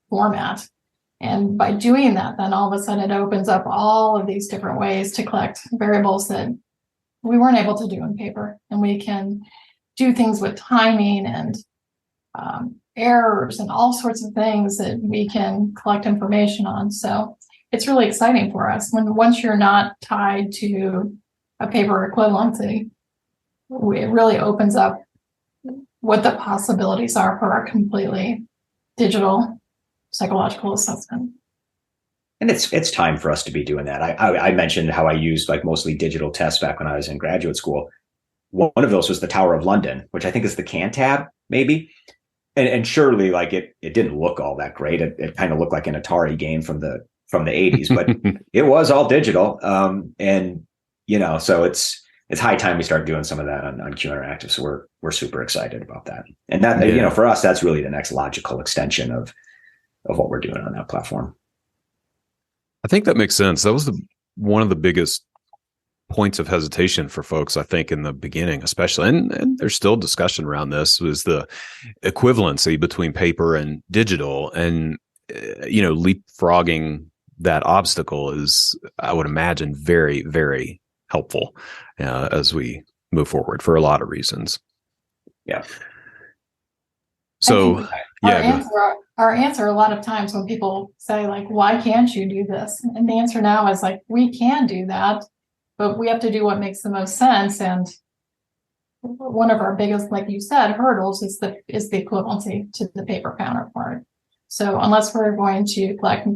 format. And by doing that, then all of a sudden it opens up all of these different ways to collect variables that we weren't able to do in paper. And we can do things with timing and errors and all sorts of things that we can collect information on. So it's really exciting for us once you're not tied to a paper equivalency. It really opens up what the possibilities are for our completely digital psychological assessment. And it's time for us to be doing that. I mentioned how I used like mostly digital tests back when I was in graduate school. One of those was the Tower of London, which I think is the Cantab, maybe. And surely like it didn't look all that great. It kind of looked like an Atari game from the 80s, but it was all digital. And so it's high time we start doing some of that on Q Interactive. So we're super excited about that. And that, for us, that's really the next logical extension of what we're doing on that platform. I think that makes sense. That was one of the biggest points of hesitation for folks, I think, in the beginning, especially, and there's still discussion around this, was the equivalency between paper and digital, and leapfrogging that obstacle is, I would imagine, very, very helpful as we move forward for a lot of reasons. Yeah. So our answer a lot of times when people say like, why can't you do this? And the answer now is like, we can do that, but we have to do what makes the most sense. And one of our biggest, like you said, hurdles is the equivalency to the paper counterpart. So unless we're going to collect,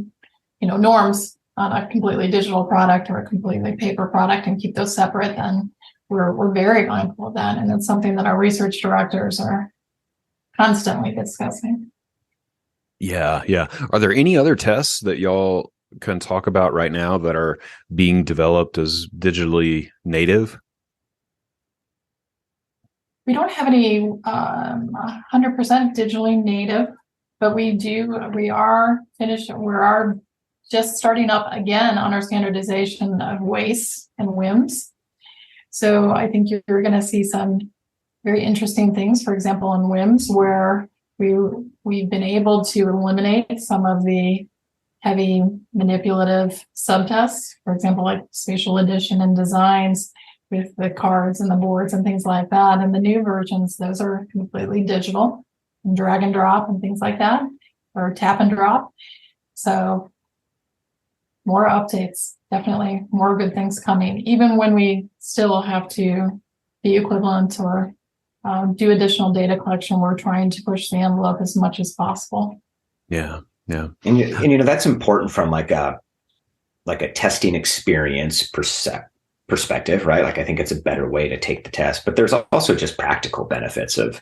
norms on a completely digital product or a completely paper product and keep those separate, then we're very mindful of that. And it's something that our research directors are constantly discussing. Yeah, yeah. Are there any other tests that y'all can talk about right now that are being developed as digitally native? We don't have any 100% digitally native, but we are just starting up again on our standardization of WAIS and WIMS. So I think you're going to see some very interesting things, for example, in WIMS, where we've been able to eliminate some of the heavy manipulative subtests, for example, like spatial addition and designs with the cards and the boards and things like that. And the new versions, those are completely digital, and drag and drop and things like that, or tap and drop. So more updates, definitely more good things coming, even when we still have to be equivalent or do additional data collection. We're trying to push the envelope as much as possible. Yeah. Yeah. And that's important from like a testing experience perspective, right? Like I think it's a better way to take the test, but there's also just practical benefits of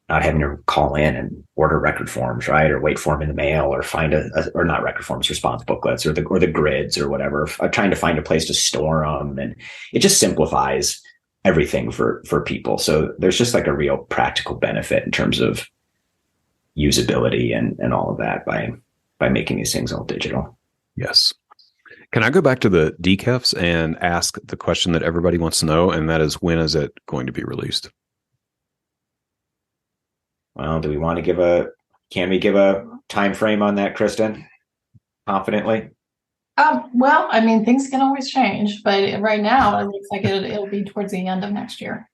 not having to call in and order record forms, right? Or wait for them in the mail, or find or not record forms, response booklets, or the grids or whatever. Trying to find a place to store them, and it just simplifies everything for people. So there's just like a real practical benefit in terms of usability and all of that by making these things all digital. Yes. Can I go back to the DCEFs and ask the question that everybody wants to know, and that is, when is it going to be released? Well, can we give a time frame on that, Kristen? Confidently? Well, I mean, things can always change, but right now it looks like it'll be towards the end of next year.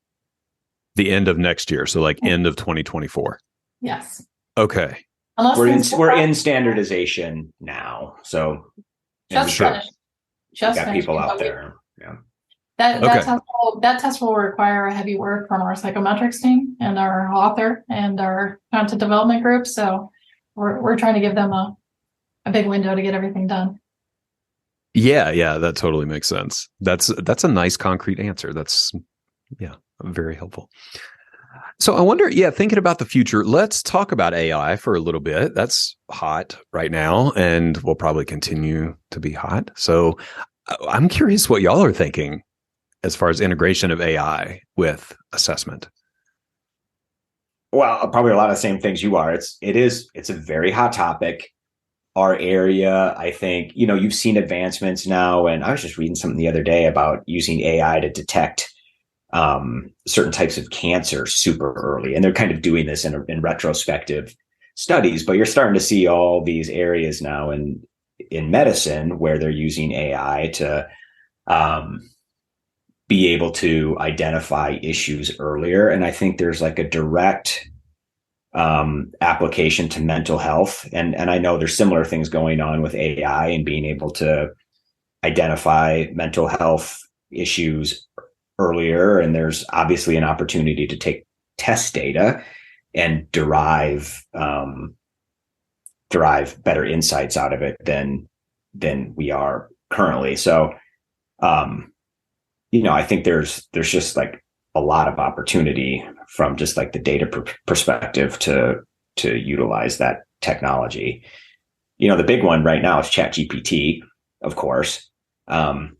The end of next year, so like end of 2024. Yes. Okay. Unless we're in standardization now, so just finished. Just got people out there. Yeah. That test will require heavy work from our psychometrics team and our author and our content development group. So we're trying to give them a big window to get everything done. Yeah, that totally makes sense. That's a nice concrete answer. That's very helpful. So I wonder, thinking about the future, let's talk about AI for a little bit. That's hot right now and will probably continue to be hot. So I'm curious what y'all are thinking as far as integration of AI with assessment. Well, probably a lot of the same things you are. It's a very hot topic. Our area, I think, you've seen advancements now, and I was just reading something the other day about using AI to detect certain types of cancer super early. And they're kind of doing this in retrospective studies, but you're starting to see all these areas now in medicine where they're using AI to be able to identify issues earlier. And I think there's like a direct application to mental health. And I know there's similar things going on with AI and being able to identify mental health issues earlier. And there's obviously an opportunity to take test data and derive better insights out of it than we are currently. So, I think there's just like a lot of opportunity from just like the data perspective to utilize that technology. The big one right now is ChatGPT, of course. And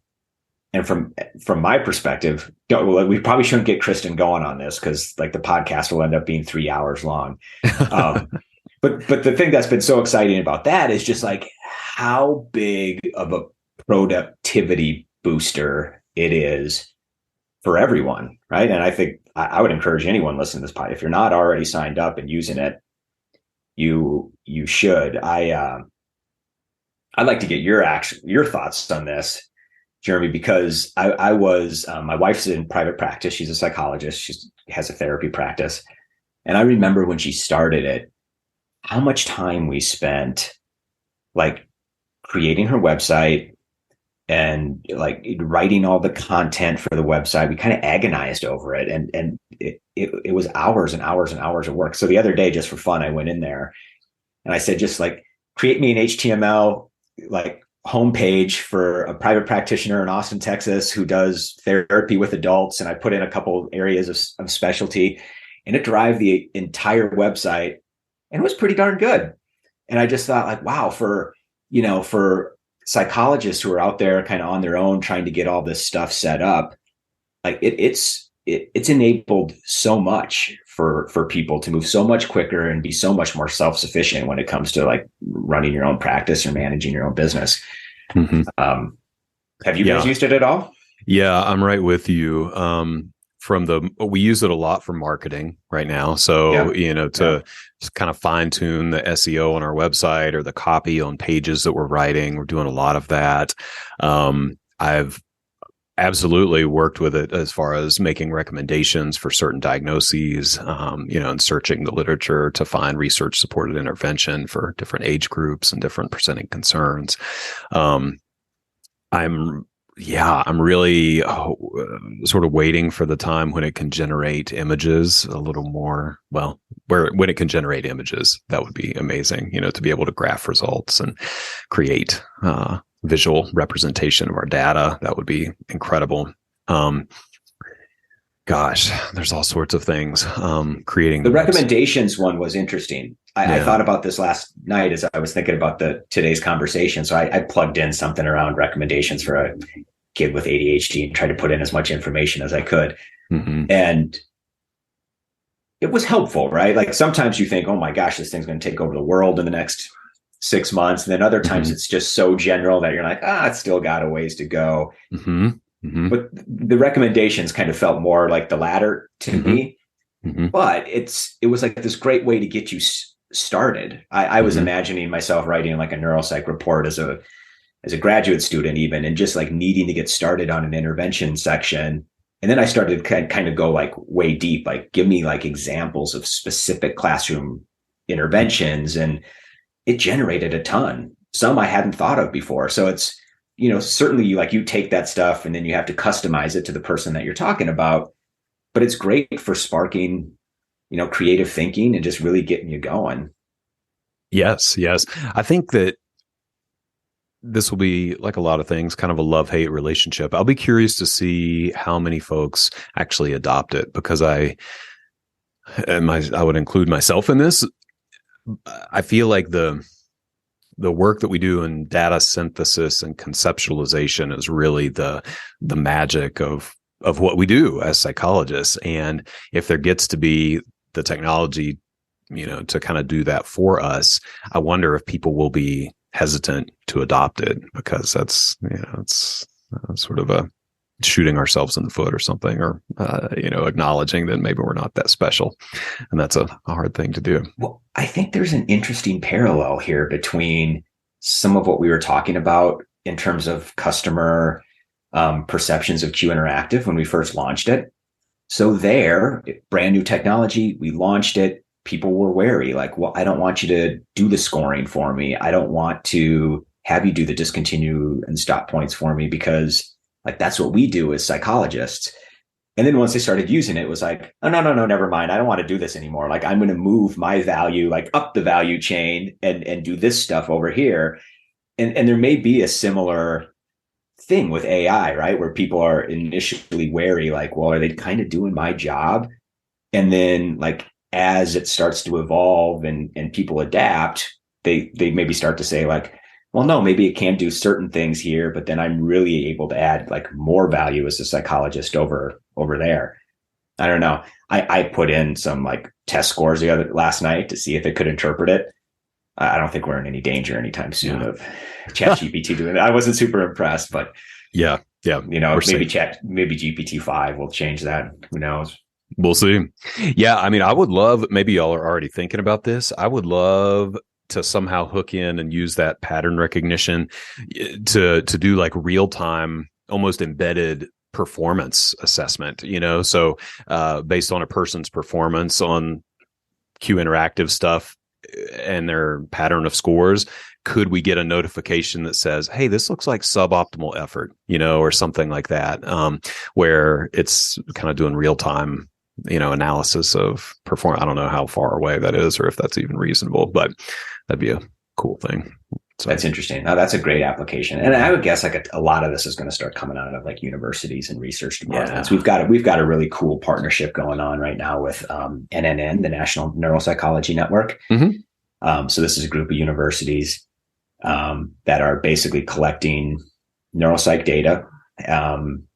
from my perspective, we probably shouldn't get Kristen going on this because like the podcast will end up being 3 hours long. But the thing that's been so exciting about that is just like how big of a productivity booster it is for everyone, right? And I think I would encourage anyone listening to this podcast, if you're not already signed up and using it, you should. I'd like to get your thoughts on this, Jeremy, because I was my wife's in private practice. She's a psychologist. She has a therapy practice, and I remember when she started it, how much time we spent like creating her website, and like writing all the content for the website. We kind of agonized over it, and it was hours and hours and hours of work. So the other day, just for fun, I went in there and I said, just like create me an HTML like homepage for a private practitioner in Austin, Texas, who does therapy with adults. And I put in a couple areas of specialty, and it derived the entire website, and it was pretty darn good. And I just thought, like, wow, for psychologists who are out there kind of on their own trying to get all this stuff set up, like it's enabled so much for people to move so much quicker and be so much more self-sufficient when it comes to like running your own practice or managing your own business. Mm-hmm. Have you guys used it at all? Yeah, I'm right with you. We use it a lot for marketing right now. So, to kind of fine tune the SEO on our website or the copy on pages that we're writing. We're doing a lot of that. I've absolutely worked with it as far as making recommendations for certain diagnoses, and searching the literature to find research supported intervention for different age groups and different presenting concerns. I'm really sort of waiting for the time when it can generate images a little more. Well, when it can generate images, that would be amazing, to be able to graph results and create visual representation of our data. That would be incredible. There's all sorts of things. Creating the recommendations one was interesting. I thought about this last night as I was thinking about today's conversation. So I plugged in something around recommendations for a kid with ADHD and tried to put in as much information as I could. Mm-hmm. And it was helpful, right? Like sometimes you think, oh my gosh, this thing's going to take over the world in the next 6 months. And then other times it's just so general that you're like, it's still got a ways to go. Mm-hmm. Mm-hmm. But the recommendations kind of felt more like the latter to me. Mm-hmm. But it was like this great way to get you started. I was imagining myself writing like a neuropsych report as a graduate student even, and just like needing to get started on an intervention section. And then I started to kind of go like way deep, like give me like examples of specific classroom interventions. And it generated a ton. Some I hadn't thought of before. So it's, certainly you take that stuff and then you have to customize it to the person that you're talking about. But it's great for sparking, creative thinking and just really getting you going. Yes. I think that this will be, like a lot of things, kind of a love-hate relationship. I'll be curious to see how many folks actually adopt it, because I would include myself in this. I feel like the work that we do in data synthesis and conceptualization is really the magic of what we do as psychologists. And if there gets to be the technology, to kind of do that for us, I wonder if people will be hesitant to adopt it, because that's, it's sort of a shooting ourselves in the foot or something, or, acknowledging that maybe we're not that special. And that's a hard thing to do. Well, I think there's an interesting parallel here between some of what we were talking about in terms of customer perceptions of Q Interactive when we first launched it. So brand new technology, we launched it. People were wary, like, well, I don't want you to do the scoring for me. I don't want to have you do the discontinue and stop points for me, because like that's what we do as psychologists. And then once they started using it, it was like, oh, no, never mind. I don't want to do this anymore. Like I'm going to move my value like up the value chain and do this stuff over here. And there may be a similar thing with AI, right? Where people are initially wary, like, well, are they kind of doing my job? And then like, as it starts to evolve and people adapt, they maybe start to say like, well, no, maybe it can do certain things here, but then I'm really able to add like more value as a psychologist over there. I don't know. I put in some like test scores last night to see if it could interpret it. I don't think we're in any danger anytime soon of ChatGPT doing that. I wasn't super impressed, but yeah. maybe GPT-5 will change that. Who knows? We'll see. Yeah. I mean, I would love, maybe y'all are already thinking about this. I would love to somehow hook in and use that pattern recognition to do like real time, almost embedded performance assessment, so based on a person's performance on Q Interactive stuff and their pattern of scores, could we get a notification that says, hey, this looks like suboptimal effort, or something like that, where it's kind of doing real time, analysis of performance. I don't know how far away that is or if that's even reasonable, but that'd be a cool thing. So that's interesting. Now, that's a great application. And I would guess like a lot of this is going to start coming out of like universities and research departments. Yeah. We've got a really cool partnership going on right now with NNN, the National Neuropsychology Network. Mm-hmm. So this is a group of universities that are basically collecting neuropsych data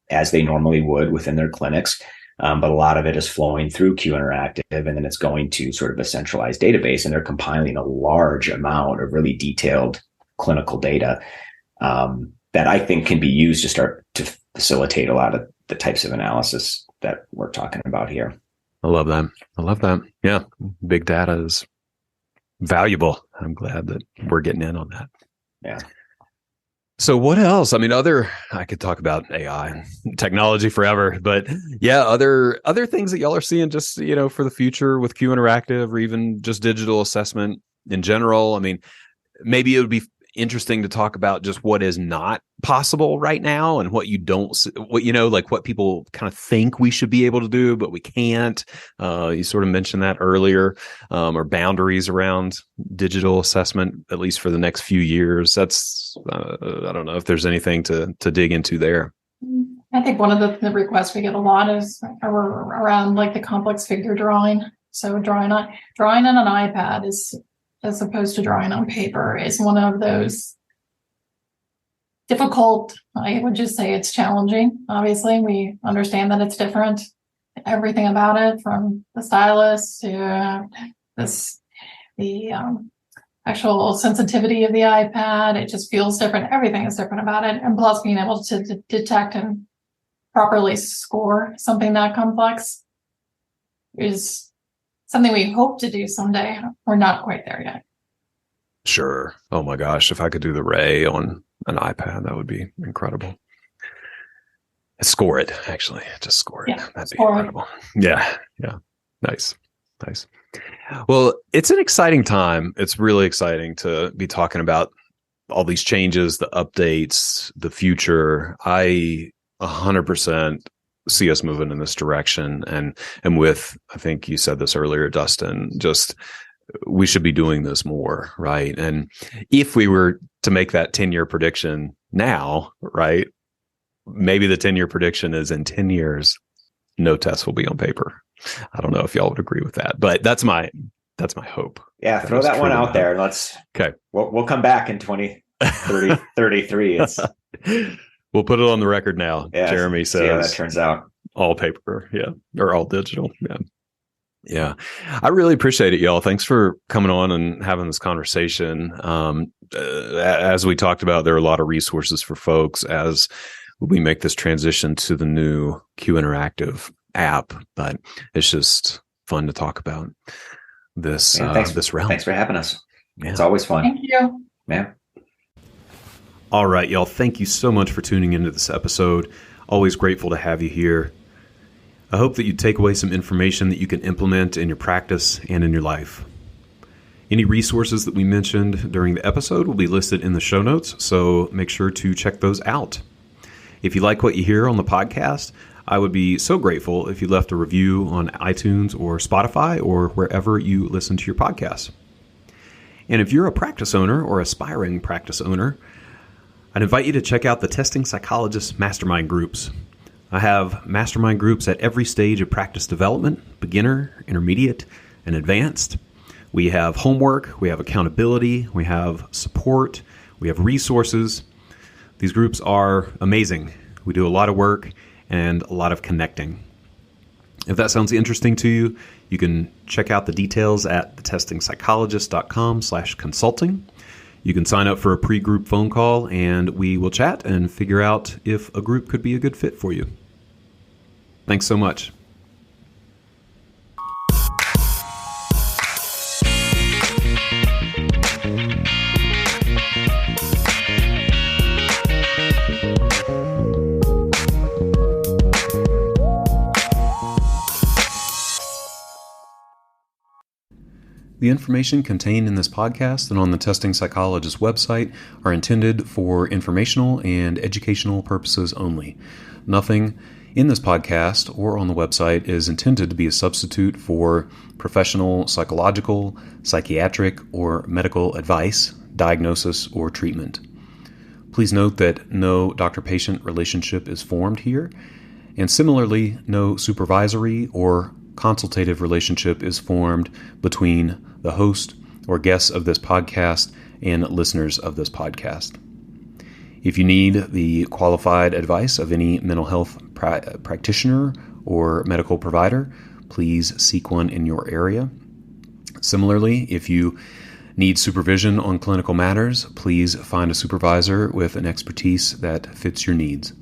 as they normally would within their clinics. But a lot of it is flowing through Q Interactive, and then it's going to sort of a centralized database, and they're compiling a large amount of really detailed clinical data that I think can be used to start to facilitate a lot of the types of analysis that we're talking about here. I love that. Yeah. Big data is valuable. I'm glad that we're getting in on that. Yeah. So what else? I mean, I could talk about AI and technology forever, but yeah, other things that y'all are seeing just, for the future with Q Interactive or even just digital assessment in general. I mean, maybe it would be interesting to talk about just what is not possible right now and what you don't, like what people kind of think we should be able to do, but we can't. You sort of mentioned that earlier, or boundaries around digital assessment, at least for the next few years. That's, I don't know if there's anything to dig into there. I think one of the requests we get a lot is around like the complex figure drawing. So drawing on an iPad is, as opposed to drawing on paper, is one of those difficult. I would just say it's challenging. Obviously, we understand that it's different. Everything about it, from the stylus to the actual sensitivity of the iPad, it just feels different. Everything is different about it. And plus, being able to detect and properly score something that complex is something we hope to do someday. We're not quite there yet. Sure. Oh my gosh. If I could do the Ray on an iPad, that would be incredible. Score it, actually. Just score it. Yeah, that'd be incredible. Yeah. Nice. Well, it's an exciting time. It's really exciting to be talking about all these changes, the updates, the future. I 100% see us moving in this direction. And with, I think you said this earlier, Dustin, just we should be doing this more, right? And if we were to make that 10-year prediction now, right, maybe the 10-year prediction is in 10 years, no tests will be on paper. I don't know if y'all would agree with that, but that's my hope. Yeah, throw that one out there. Okay. We'll come back in 2033. We'll put it on the record now. Yeah, Jeremy says, see how that turns out. All paper, yeah, or all digital, yeah. Yeah, I really appreciate it, y'all. Thanks for coming on and having this conversation. As we talked about, there are a lot of resources for folks as we make this transition to the new Q Interactive app, but it's just fun to talk about this this realm. Thanks for having us. Yeah. It's always fun. Thank you. Yeah. All right, y'all. Thank you so much for tuning into this episode. Always grateful to have you here. I hope that you take away some information that you can implement in your practice and in your life. Any resources that we mentioned during the episode will be listed in the show notes, so make sure to check those out. If you like what you hear on the podcast, I would be so grateful if you left a review on iTunes or Spotify or wherever you listen to your podcasts. And if you're a practice owner or aspiring practice owner, I'd invite you to check out the Testing Psychologist Mastermind groups. I have mastermind groups at every stage of practice development: beginner, intermediate, and advanced. We have homework, we have accountability, we have support, we have resources. These groups are amazing. We do a lot of work and a lot of connecting. If that sounds interesting to you, you can check out the details at thetestingpsychologist.com/consulting. You can sign up for a pre-group phone call and we will chat and figure out if a group could be a good fit for you. Thanks so much. The information contained in this podcast and on the Testing Psychologist website are intended for informational and educational purposes only. Nothing in this podcast or on the website is intended to be a substitute for professional psychological, psychiatric, or medical advice, diagnosis, or treatment. Please note that no doctor-patient relationship is formed here, and similarly, no supervisory or consultative relationship is formed between the host or guests of this podcast and listeners of this podcast. If you need the qualified advice of any mental health practitioner or medical provider, please seek one in your area. Similarly, if you need supervision on clinical matters, please find a supervisor with an expertise that fits your needs.